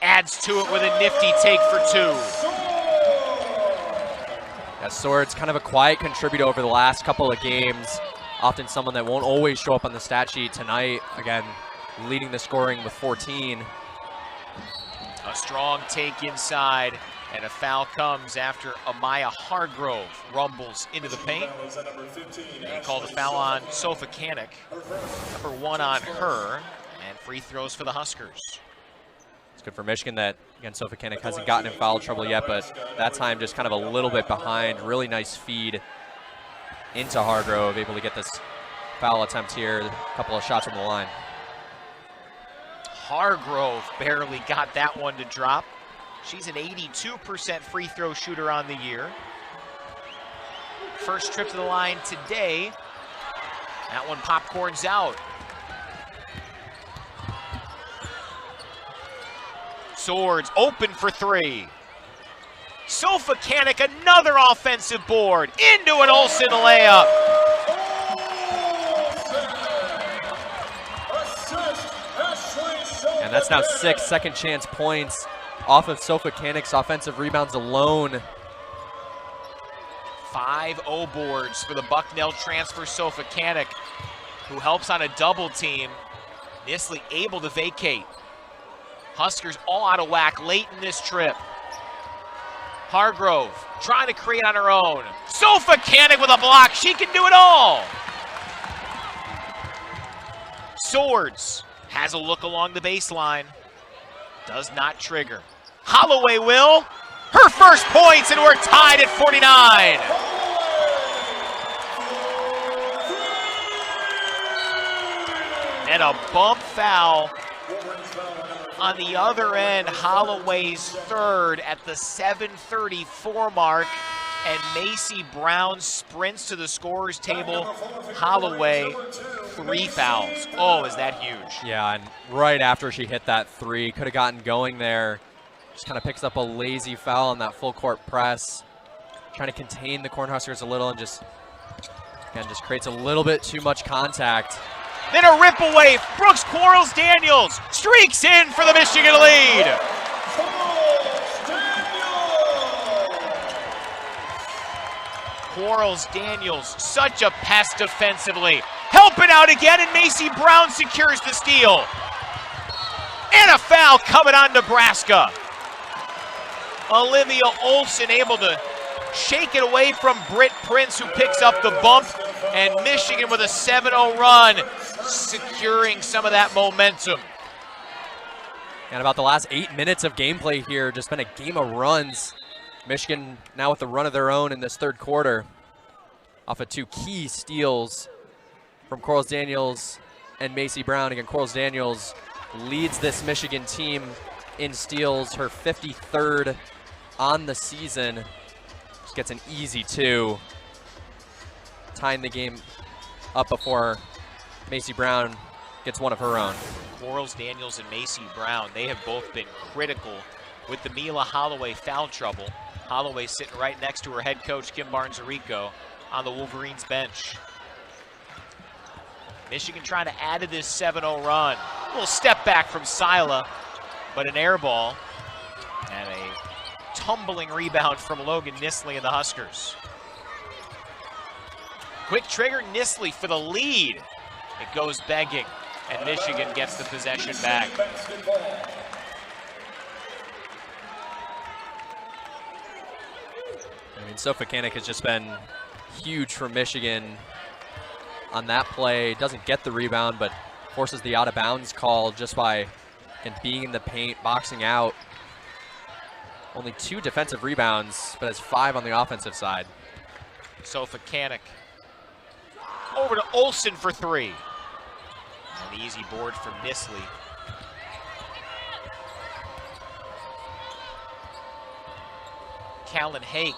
Speaker 1: adds to it with a nifty take for two.
Speaker 2: Yeah, Swords kind of a quiet contributor over the last couple of games. Often someone that won't always show up on the stat sheet. Tonight, again, leading the scoring with 14.
Speaker 1: A strong take inside, and a foul comes after Amiah Hargrove rumbles into the paint. They called a foul on Sofa Kanik, number 1 on her. And free throws for the Huskers.
Speaker 2: It's good for Michigan that, again, Sofa Kanik hasn't gotten in foul trouble yet, but that time just kind of a little bit behind. Really nice feed into Hargrove, able to get this foul attempt here. A couple of shots from the line.
Speaker 1: Hargrove barely got that one to drop. She's an 82% free throw shooter on the year. First trip to the line today. That one popcorns out. Swords open for 3. Sofa Kanik, another offensive board, into an Olson layup.
Speaker 2: And that's now 6 second chance points off of Sofa Kanik's offensive rebounds alone.
Speaker 1: 5-0 boards for the Bucknell transfer Sofa Kanik, who helps on a double team. Nisley able to vacate. Huskers all out of whack late in this trip. Hargrove trying to create on her own. Sofa Kanik with a block. She can do it all. Swords has a look along the baseline. Does not trigger. Holloway will. Her first points, and we're tied at 49. And a bump foul on the other end. Holloway's third at the 7:34 mark. and Macy Brown sprints to the scorer's table. Holloway, 3 fouls. Oh, is that huge?
Speaker 2: Yeah, and right after she hit that 3, could have gotten going there. Just kind of picks up a lazy foul on that full court press. Trying to contain the Cornhuskers a little and just creates a little bit too much contact.
Speaker 1: Then a rip away. Brooks Quarles-Daniels streaks in for the Michigan lead. Quarles-Daniels, such a pest defensively. Helping out again, and Macy Brown secures the steal. And a foul coming on Nebraska. Olivia Olson able to shake it away from Britt Prince, who picks up the bump. And Michigan with a 7-0 run, securing some of that momentum.
Speaker 2: And about the last 8 minutes of gameplay here, just been a game of runs. Michigan now with the run of their own in this third quarter, off of 2 key steals from Quarles-Daniels and Macy Brown. Again, Quarles-Daniels leads this Michigan team in steals, her 53rd on the season. Just gets an easy 2, tying the game up before Macy Brown gets one of her own.
Speaker 1: Quarles-Daniels and Macy Brown, they have both been critical with the Mila Holloway foul trouble. Holloway sitting right next to her head coach, Kim Barnes-Arico, on the Wolverines bench. Michigan trying to add to this 7-0 run. A little step back from Syla, but an air ball and a tumbling rebound from Logan Nisley and the Huskers. Quick trigger, Nisley for the lead. It goes begging, and Michigan gets the possession back.
Speaker 2: I mean, Sofakanik has just been huge for Michigan on that play. Doesn't get the rebound, but forces the out of bounds call just by being in the paint, boxing out. Only 2 defensive rebounds, but has 5 on the offensive side.
Speaker 1: Sofakanik over to Olson for 3. And the easy board from Nisley. Callan Hake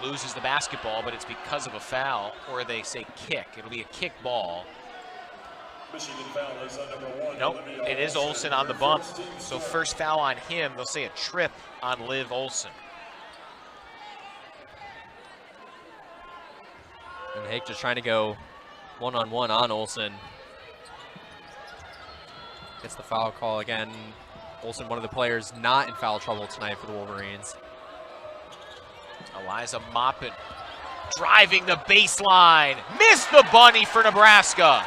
Speaker 1: loses the basketball, but it's because of a foul, or they say kick. It'll be a kick ball. Nope, it is Olson on the bump. So first foul on him, they'll say a trip on Liv Olson.
Speaker 2: And Hake just trying to go one-on-one on Olson. Gets the foul call again. Olson, one of the players not in foul trouble tonight for the Wolverines.
Speaker 1: Eliza Maupin driving the baseline. Missed the bunny for Nebraska.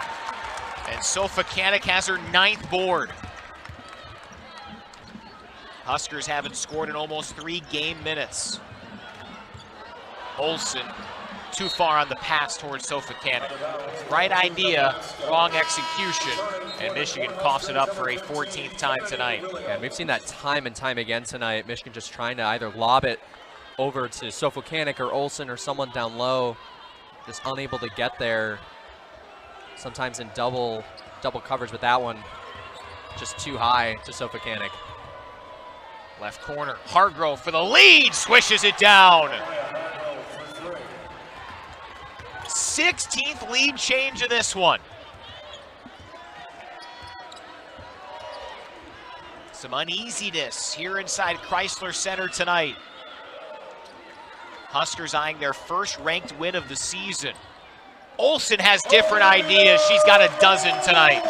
Speaker 1: And Sofakanik has her 9th board. Huskers haven't scored in almost 3 game minutes. Olson too far on the pass towards Sofakanik. Right idea, wrong execution, and Michigan coughs it up for a 14th time tonight.
Speaker 2: And we've seen that time and time again tonight. Michigan just trying to either lob it over to Sofakanik or Olson or someone down low, just unable to get there. Sometimes in double coverage, but that one just too high to Sofakanik.
Speaker 1: Left corner, Hargrove for the lead, swishes it down. 16th lead change in this one. Some uneasiness here inside Crisler Center tonight. Huskers eyeing their first ranked win of the season. Olson has different ideas. She's got a dozen tonight.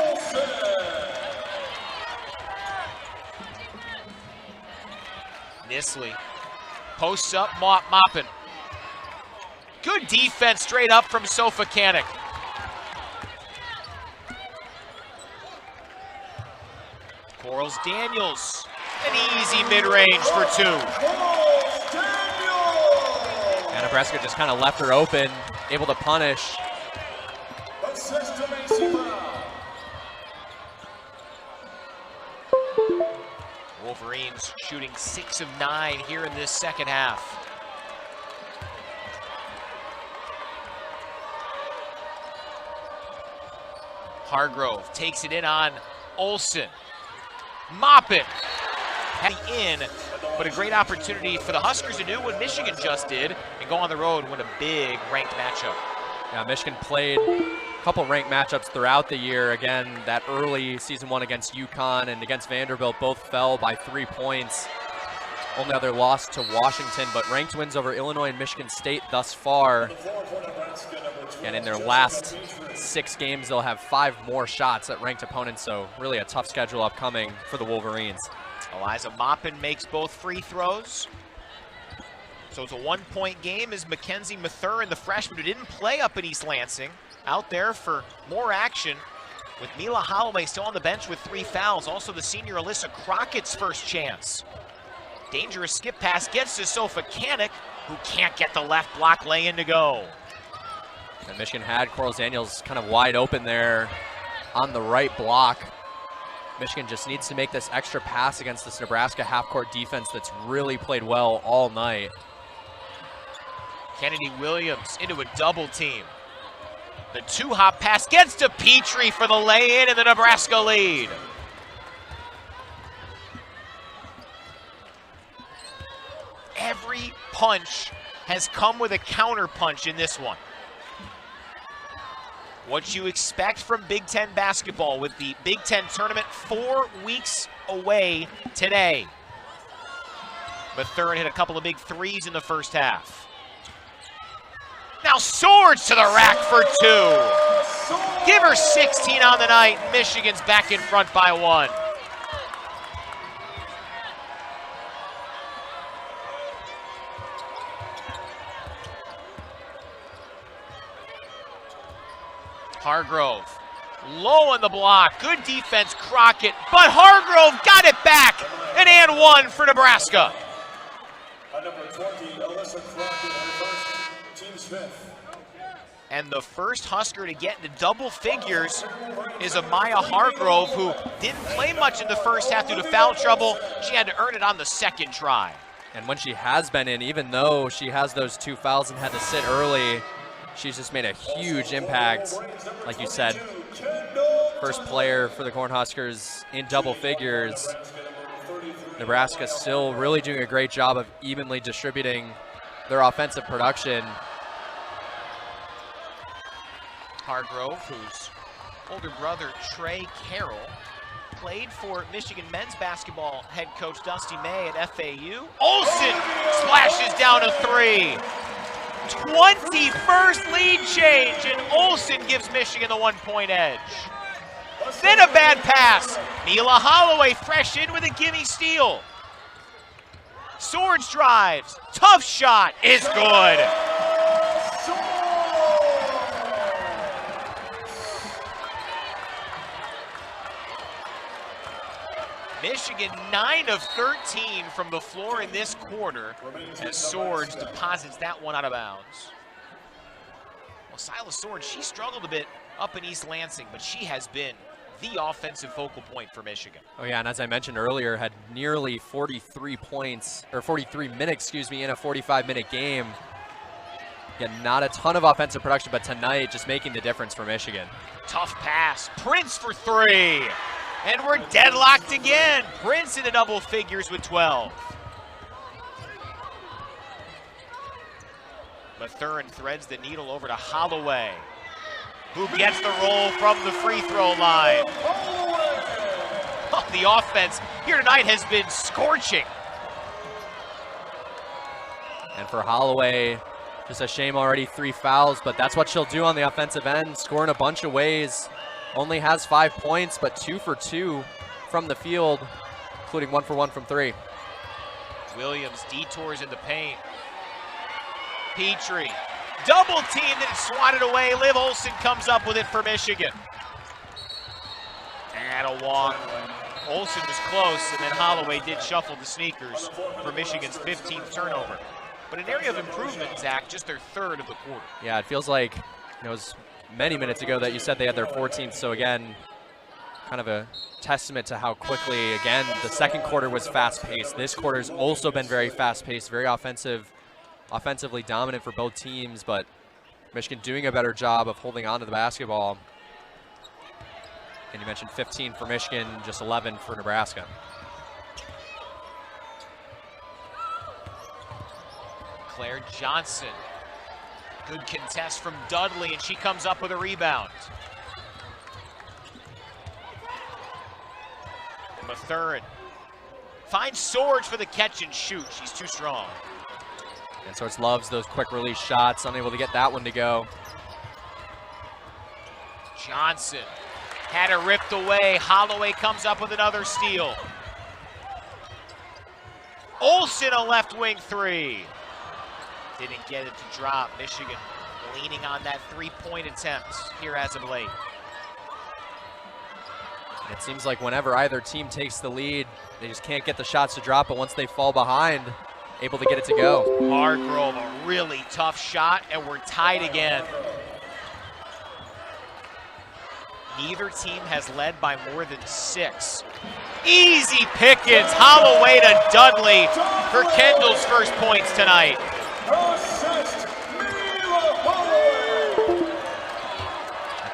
Speaker 1: Nisley posts up, Maupin. Good defense straight up from Sofakanik. Quarles-Daniels, an easy mid-range for 2.
Speaker 2: And Nebraska just kind of left her open, able to punish.
Speaker 1: Wolverines shooting 6 of 9 here in this second half. Hargrove takes it in on Olson. Maupin in, but a great opportunity for the Huskers to do what Michigan just did and go on the road and win a big ranked matchup.
Speaker 2: Yeah, Michigan played a couple ranked matchups throughout the year. Again, that early season one against UConn and against Vanderbilt both fell by 3 points. Only other loss to Washington, but ranked wins over Illinois and Michigan State thus far. And in their last 6 games, they'll have 5 more shots at ranked opponents, so really a tough schedule upcoming for the Wolverines.
Speaker 1: Eliza Maupin makes both free throws. So it's a 1-point game as Mackenzie Mathurin, the freshman who didn't play up in East Lansing, out there for more action with Mila Holloway still on the bench with 3 fouls. Also the senior Alyssa Crockett's first chance. Dangerous skip pass gets to Sofa Kanik, who can't get the left block lay-in to go.
Speaker 2: And Michigan had Coral Daniels kind of wide open there on the right block. Michigan just needs to make this extra pass against this Nebraska half-court defense that's really played well all night.
Speaker 1: Kennedy Williams into a double team. The 2-hop pass gets to Petrie for the lay-in and the Nebraska lead. Every punch has come with a counter punch in this one. What you expect from Big Ten basketball with the Big Ten tournament 4 weeks away today. Mathurin hit a couple of big threes in the first half. Now Swords to the rack for 2. Give her 16 on the night. Michigan's back in front by 1. Hargrove, low on the block, good defense, Crockett, but Hargrove got it back, and 1 for Nebraska. And the first Husker to get into double figures is Amiah Hargrove, who didn't play much in the first half due to foul trouble. She had to earn it on the second try.
Speaker 2: And when she has been in, even though she has those 2 fouls and had to sit early, she's just made a huge impact. Like you said, first player for the Cornhuskers in double figures. Nebraska still really doing a great job of evenly distributing their offensive production.
Speaker 1: Hargrove, whose older brother Trey Carroll played for Michigan men's basketball head coach Dusty May at FAU. Olson splashes down a 3. 21st lead change, and Olson gives Michigan the 1-point edge. Then a bad pass. Mila Holloway fresh in with a gimme steal. Swords drives. Tough shot is good. Michigan 9 of 13 from the floor in this quarter as Swords deposits that one out of bounds. Well, Syla Swords, she struggled a bit up in East Lansing, but she has been the offensive focal point for Michigan.
Speaker 2: Oh yeah, and as I mentioned earlier, had nearly 43 points, or 43 minutes, excuse me, in a 45-minute game. Again, not a ton of offensive production, but tonight just making the difference for Michigan.
Speaker 1: Tough pass, Prince for 3. And we're deadlocked again. Prince into double figures with 12. Mathurin threads the needle over to Holloway, who gets the roll from the free throw line. Oh, the offense here tonight has been scorching.
Speaker 2: And for Holloway, just a shame already 3 fouls, but that's what she'll do on the offensive end, score in a bunch of ways. Only has 5 points, but 2 for 2 from the field, including 1 for 1 from 3.
Speaker 1: Williams detours in the paint. Petrie, double team, then swatted away. Liv Olson comes up with it for Michigan. And a walk. Olson was close, and then Holloway did shuffle the sneakers for Michigan's 15th turnover. But an area of improvement, Zach, just their 3rd of the quarter.
Speaker 2: Yeah, it feels like it was many minutes ago that you said they had their 14th, so again, kind of a testament to how quickly, again, the second quarter was fast-paced. This quarter's also been very fast-paced, very offensively dominant for both teams, but Michigan doing a better job of holding on to the basketball. And you mentioned 15 for Michigan, just 11 for Nebraska.
Speaker 1: Claire Johnson. Good contest from Dudley, and she comes up with a rebound. Mathurin finds Swords for the catch and shoot. She's too strong.
Speaker 2: And Swords loves those quick release shots, unable to get that one to go.
Speaker 1: Johnson had it ripped away. Holloway comes up with another steal. Olson, a left wing three. Didn't get it to drop. Michigan leaning on that three-point attempt here as of late.
Speaker 2: It seems like whenever either team takes the lead, they just can't get the shots to drop, but once they fall behind, able to get it to go.
Speaker 1: Hargrove, a really tough shot, and we're tied again. Neither team has led by more than 6. Easy pickings, Holloway to Dudley for Kendall's first points tonight.
Speaker 4: Assist, Mila Holloway.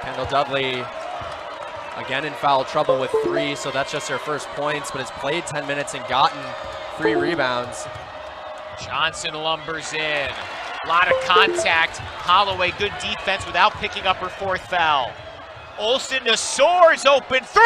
Speaker 2: Kendall Dudley again in foul trouble with 3, so that's just her first points, but has played 10 minutes and gotten 3 rebounds.
Speaker 1: Johnson lumbers in. A lot of contact. Holloway, good defense without picking up her 4th foul. Olson to Swords, open 3!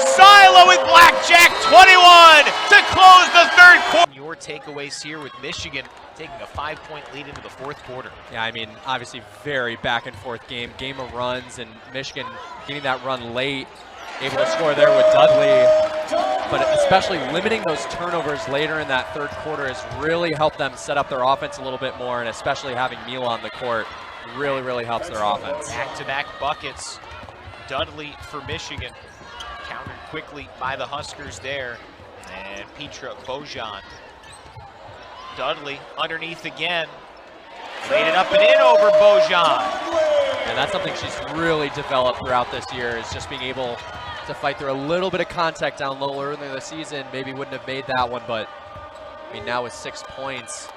Speaker 1: Syla with blackjack 21 to close the 3rd quarter. Your takeaways here with Michigan taking a 5-point lead into the 4th quarter.
Speaker 2: Yeah, I mean, obviously very back and forth game of runs, and Michigan getting that run late, able to score there with Dudley, but especially limiting those turnovers later in that 3rd quarter has really helped them set up their offense a little bit more, and especially having Mila on the court really helps their offense.
Speaker 1: Back-to-back buckets. Dudley for Michigan. Countered quickly by the Huskers there. And Petra Bojan. Dudley underneath again. Laid it up and in over Bojan.
Speaker 2: And that's something she's really developed throughout this year, is just being able to fight through a little bit of contact down low earlier in the season. Maybe wouldn't have made that one, but I mean, now with 6 points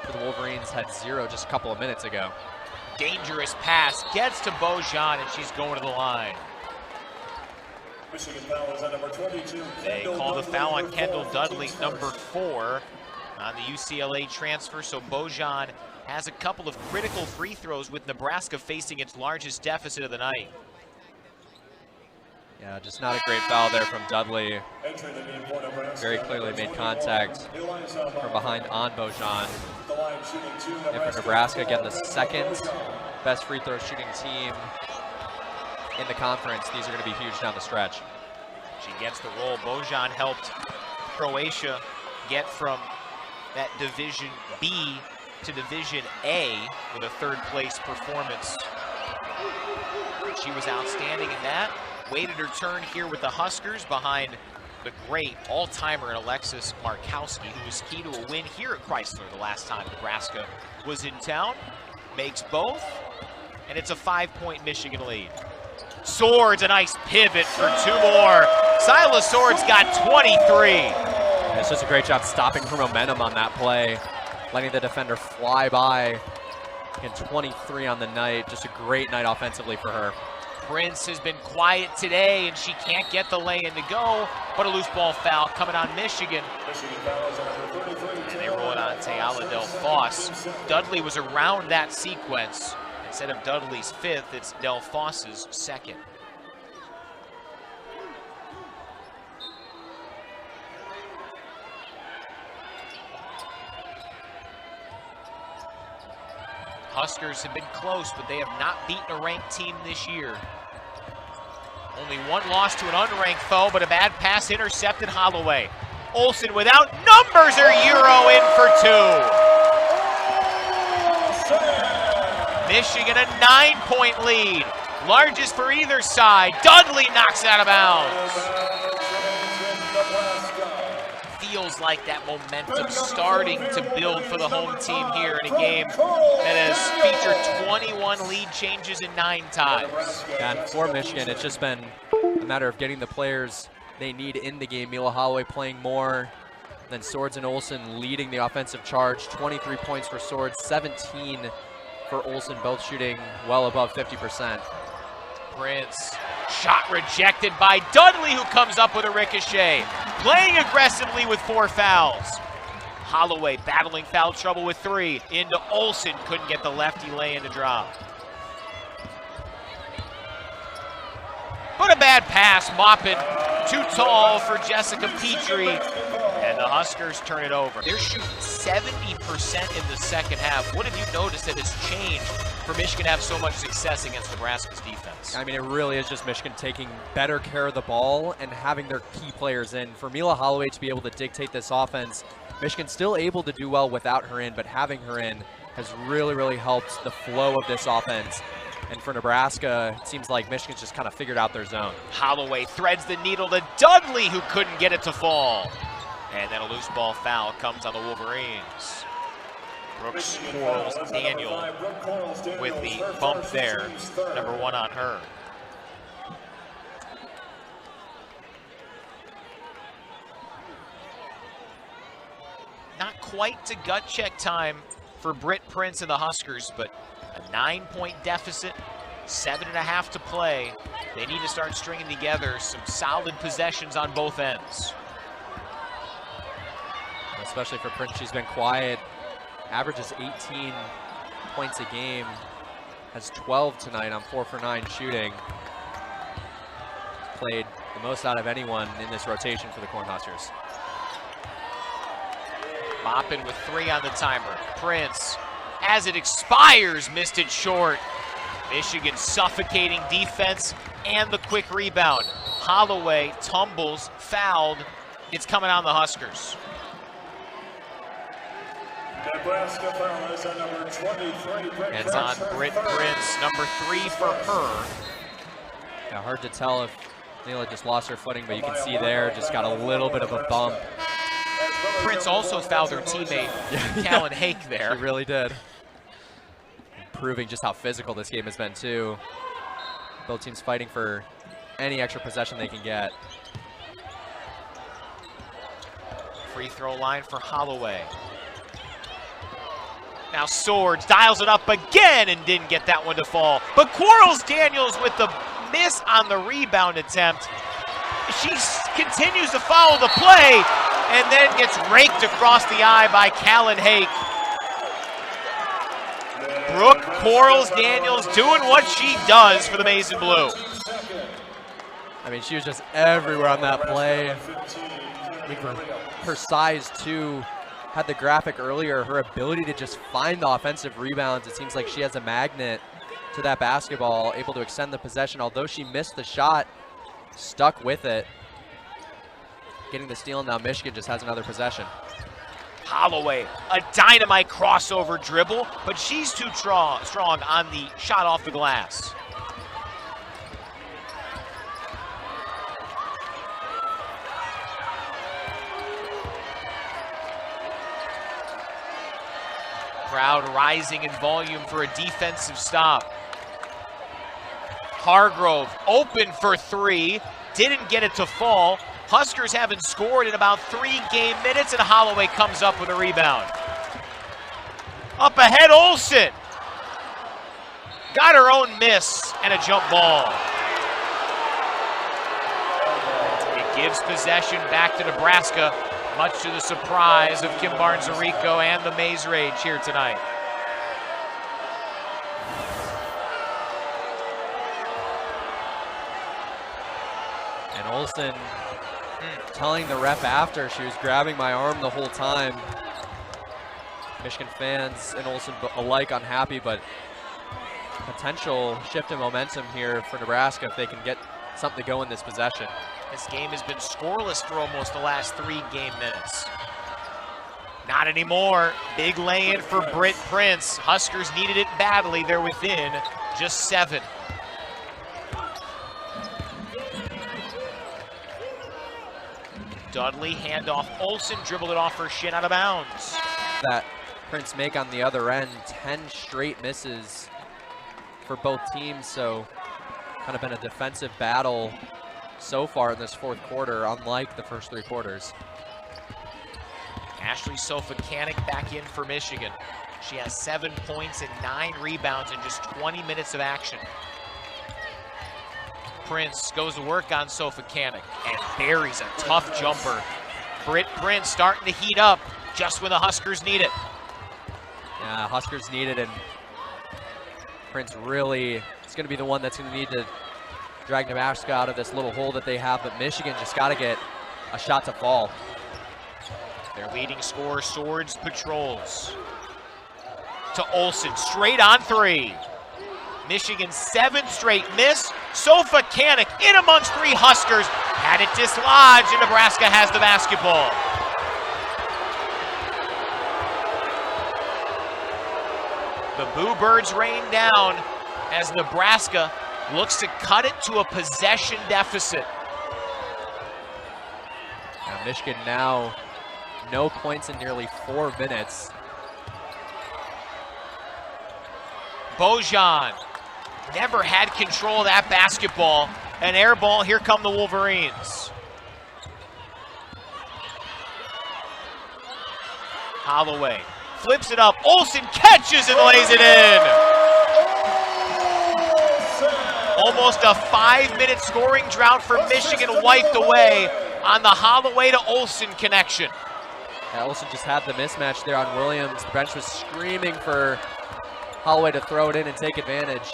Speaker 2: for the Wolverines, had 0 just a couple of minutes ago.
Speaker 1: Dangerous pass, gets to Bojan, and she's going to the line.
Speaker 4: Michigan foul is on number 22.
Speaker 1: They call the foul on Kendall Dudley, number 4, on the UCLA transfer. So Bojan has a couple of critical free throws with Nebraska facing its largest deficit of the night.
Speaker 2: Yeah, just not a great foul there from Dudley. Very clearly made contact from behind on Bojan. And for Nebraska, again, the 2nd best free throw shooting team in the conference. These are going to be huge down the stretch.
Speaker 1: She gets the roll. Bojan helped Croatia get from that Division B to Division A with a 3rd place performance. She was outstanding in that. Waited her turn here with the Huskers behind the great all-timer in Alexis Markowski, who was key to a win here at Crisler the last time Nebraska was in town. Makes both, and it's a 5-point Michigan lead. Swords, a nice pivot for 2 more. Syla Swords got 23.
Speaker 2: It's just a great job stopping her momentum on that play, letting the defender fly by. And 23 on the night, just a great night offensively for her.
Speaker 1: Prince has been quiet today, and she can't get the lay-in to go, but a loose ball foul coming on Michigan. And they roll it on Teala Del Foss. Dudley was around that sequence. Instead of Dudley's 5th, it's Del Foss's 2nd. Huskers have been close, but they have not beaten a ranked team this year. Only 1 loss to an unranked foe, but a bad pass intercepted Holloway. Olson without numbers, her Euro in for 2. Michigan a 9-point lead, largest for either side. Dudley knocks it out of bounds. Feels like that momentum starting to build for the home team here in a game that has featured 21 lead changes in 9 times.
Speaker 2: And for Michigan, it's just been a matter of getting the players they need in the game. Mila Holloway playing more than Swords and Olson leading the offensive charge. 23 points for Swords, 17 for Olson, both shooting well above 50%.
Speaker 1: Prince, shot rejected by Dudley, who comes up with a ricochet. Playing aggressively with 4 fouls. Holloway battling foul trouble with 3. Into Olson, couldn't get the lefty lay-in to drop. But a bad pass, Maupin, too tall for Jessica Petrie, and the Huskers turn it over. They're shooting 70% in the second half. What have you noticed that has changed for Michigan to have so much success against Nebraska's defense?
Speaker 2: I mean, it really is just Michigan taking better care of the ball and having their key players in. For Mila Holloway to be able to dictate this offense, Michigan's still able to do well without her in, but having her in has really, really helped the flow of this offense. And for Nebraska, it seems like Michigan's just kind of figured out their zone.
Speaker 1: Holloway threads the needle to Dudley, who couldn't get it to fall. And then a loose ball foul comes on the Wolverines. Brooks Quarles Daniel with the bump there, number 1 on her. Not quite to gut check time for Britt Prince and the Huskers, but a 9-point deficit, 7.5 to play. They need to start stringing together some solid possessions on both ends.
Speaker 2: Especially for Prince, she's been quiet. Averages 18 points a game. Has 12 tonight on 4 for 9 shooting. Played the most out of anyone in this rotation for the Cornhuskers.
Speaker 1: Maupin with 3 on the timer. Prince, as it expires, missed it short. Michigan suffocating defense and the quick rebound. Holloway tumbles, fouled. It's coming on the Huskers.
Speaker 4: Nebraska foul is on number 23.
Speaker 1: It's on Britt Prince, number 3 for her.
Speaker 2: Yeah, hard to tell if Mila just lost her footing, but you can see there, just got a little bit of a bump.
Speaker 1: Prince also fouled her teammate, Callan Hake, there.
Speaker 2: She really did. Proving just how physical this game has been, too. Both teams fighting for any extra possession they can get.
Speaker 1: Free throw line for Holloway. Now Swords dials it up again and didn't get that one to fall. But Quarles Daniels with the miss on the rebound attempt. She continues to follow the play and then gets raked across the eye by Callan Hake. Brooke Quarles Daniels doing what she does for the Maize and Blue.
Speaker 2: I mean, she was just everywhere on that play. I mean, her size, too. Had the graphic earlier, her ability to just find the offensive rebounds. It seems like she has a magnet to that basketball, able to extend the possession. Although she missed the shot, stuck with it. Getting the steal, now Michigan just has another possession.
Speaker 1: Holloway, a dynamite crossover dribble, but she's too strong on the shot off the glass. Crowd rising in volume for a defensive stop. Hargrove open for 3, didn't get it to fall. Huskers haven't scored in about 3 game minutes, and Holloway comes up with a rebound. Up ahead, Olson. Got her own miss and a jump ball. It gives possession back to Nebraska, much to the surprise of Kim Barnes-Arico and the Maize Rage here tonight.
Speaker 2: And Olson telling the ref after, she was grabbing my arm the whole time. Michigan fans and Olson alike unhappy, but potential shift in momentum here for Nebraska if they can get something to go in this possession.
Speaker 1: This game has been scoreless for almost the last 3 game minutes. Not anymore. Big lay-in for Britt Prince. Huskers needed it badly. They're within just 7. Dudley, handoff. Olson dribbled it off her shin out of bounds.
Speaker 2: That Prince make on the other end, 10 straight misses for both teams, so kind of been a defensive battle so far in this 4th quarter, unlike the first 3 quarters.
Speaker 1: Ashley Sofakanik back in for Michigan. She has 7 points and 9 rebounds in just 20 minutes of action. Prince goes to work on Sofakanik and buries a tough jumper. Britt Prince starting to heat up. just when the Huskers need it.
Speaker 2: Yeah, Huskers need it, and Prince really is going to be the one that's going to need to drag Nebraska out of this little hole that they have, but Michigan just got to get a shot to fall.
Speaker 1: Their leading scorer, Swords, patrols. To Olson, straight on three. Michigan's 7th straight miss. Sofa Kanik in amongst 3 Huskers. Had it dislodged, and Nebraska has the basketball. The Boo Birds rain down as Nebraska looks to cut it to a possession deficit.
Speaker 2: Now Michigan now no points in nearly 4 minutes.
Speaker 1: Bojan never had control of that basketball. An air ball, here come the Wolverines. Holloway flips it up, Olson catches and lays it in. Almost a 5-minute scoring drought for Michigan wiped away on the Holloway to Olson connection.
Speaker 2: Yeah, Olson just had the mismatch there on Williams. The bench was screaming for Holloway to throw it in and take advantage.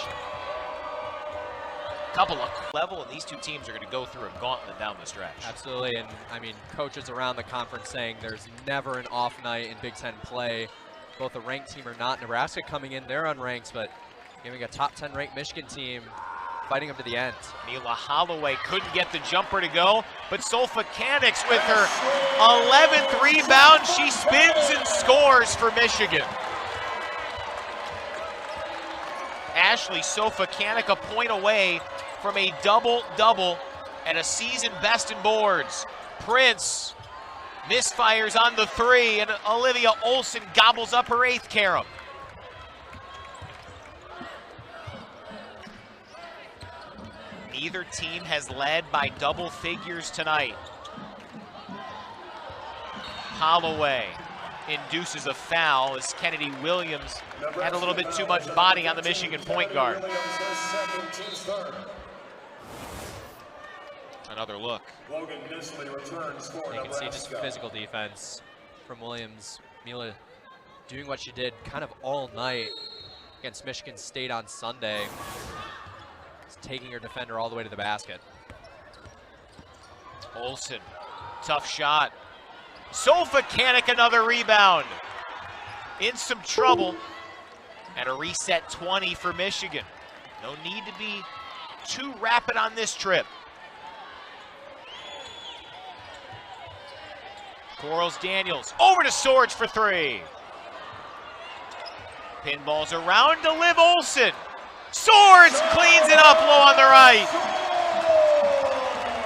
Speaker 1: Couple of level, and these two teams are going to go through a gauntlet down the stretch.
Speaker 2: Absolutely, and I mean, coaches around the conference saying there's never an off night in Big Ten play. Both a ranked team or not. Nebraska coming in, they're unranked, but giving a top 10 ranked Michigan team, fighting them to the end.
Speaker 1: Mila Holloway couldn't get the jumper to go, but Sofa Kanik with her 11th rebound. She spins and scores for Michigan. Ashley Sofa Kanik a point away from a double-double and a season best in boards. Prince misfires on the 3, and Olivia Olson gobbles up her 8th carom. Neither team has led by double figures tonight. Holloway induces a foul as Kennedy Williams had a little bit too much body on the Michigan point guard. Another look.
Speaker 2: You can see just physical defense from Williams. Mila doing what she did kind of all night against Michigan State on Sunday. Just taking her defender all the way to the basket.
Speaker 1: Olson, tough shot. Sofa Kanik another rebound. In some trouble. And a reset 20 for Michigan. No need to be too rapid on this trip. Quarles Daniels over to Swords for 3. Pinballs around to Liv Olson. Swords cleans it up low on the right.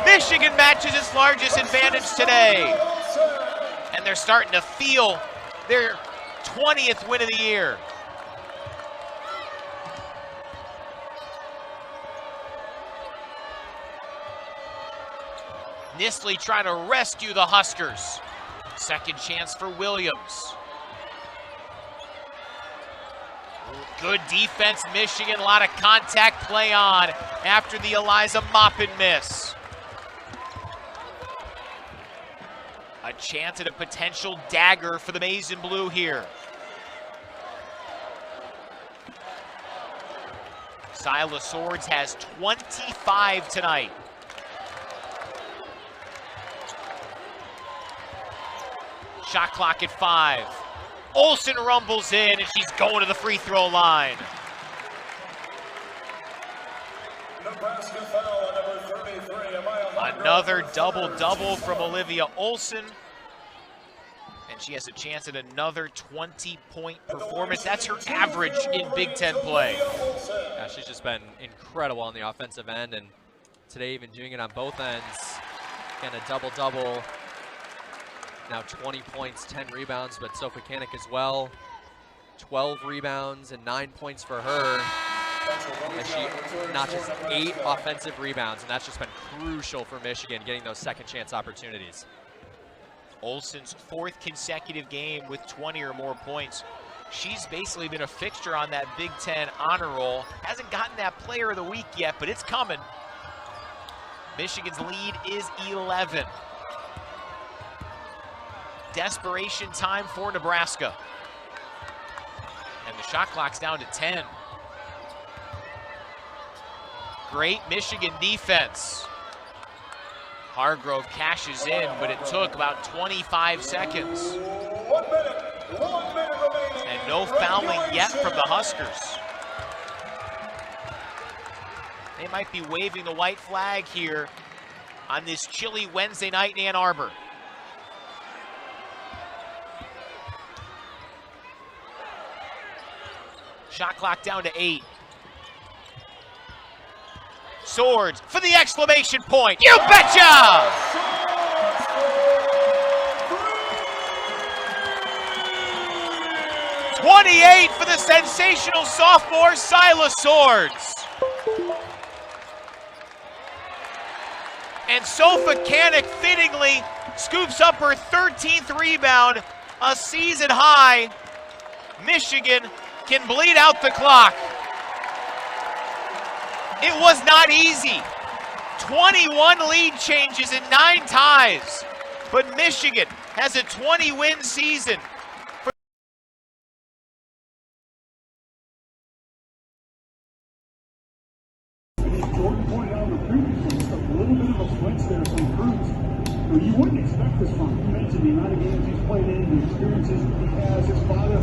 Speaker 1: Michigan matches its largest advantage today. And they're starting to feel their 20th win of the year. Nisley trying to rescue the Huskers. Second chance for Williams. Good defense, Michigan. A lot of contact play on after the Eliza Maupin miss. A chance at a potential dagger for the maize and blue here. Syla Swords has 25 tonight. Shot clock at 5. Olson rumbles in, and she's going to the free throw line.
Speaker 4: Nebraska foul on number 33, Amiah.
Speaker 1: Another double-double from Olivia Olson. And she has a chance at another 20-point performance. That's her average in Big Ten play.
Speaker 2: Yeah, she's just been incredible on the offensive end, and today even doing it on both ends. Again, a double-double. Now 20 points, 10 rebounds, but Sofa Kanik as well. 12 rebounds and 9 points for her. And she notches 8 offensive rebounds, and that's just been crucial for Michigan getting those second chance opportunities.
Speaker 1: Olson's 4th consecutive game with 20 or more points. She's basically been a fixture on that Big Ten honor roll. Hasn't gotten that player of the week yet, but it's coming. Michigan's lead is 11. desperation time for Nebraska. And the shot clock's down to 10. Great Michigan defense. Hargrove cashes in, but it took about 25 seconds.
Speaker 4: 1 minute remaining.
Speaker 1: And no fouling yet from the Huskers. They might be waving the white flag here on this chilly Wednesday night in Ann Arbor. Shot clock down to 8. Swords for the exclamation point. You betcha! '28 for the sensational sophomore Syla Swords. And Sofa Kanik fittingly scoops up her 13th rebound, a season high. Michigan can bleed out the clock. It was not easy. 21 lead changes and 9 ties. But Michigan has a 20-win season.
Speaker 5: Jordan pointed out in the previous one, just a little bit of a flex there from Cruz. You wouldn't expect this from him. You mentioned the amount of games he's played in, the experiences he has. His father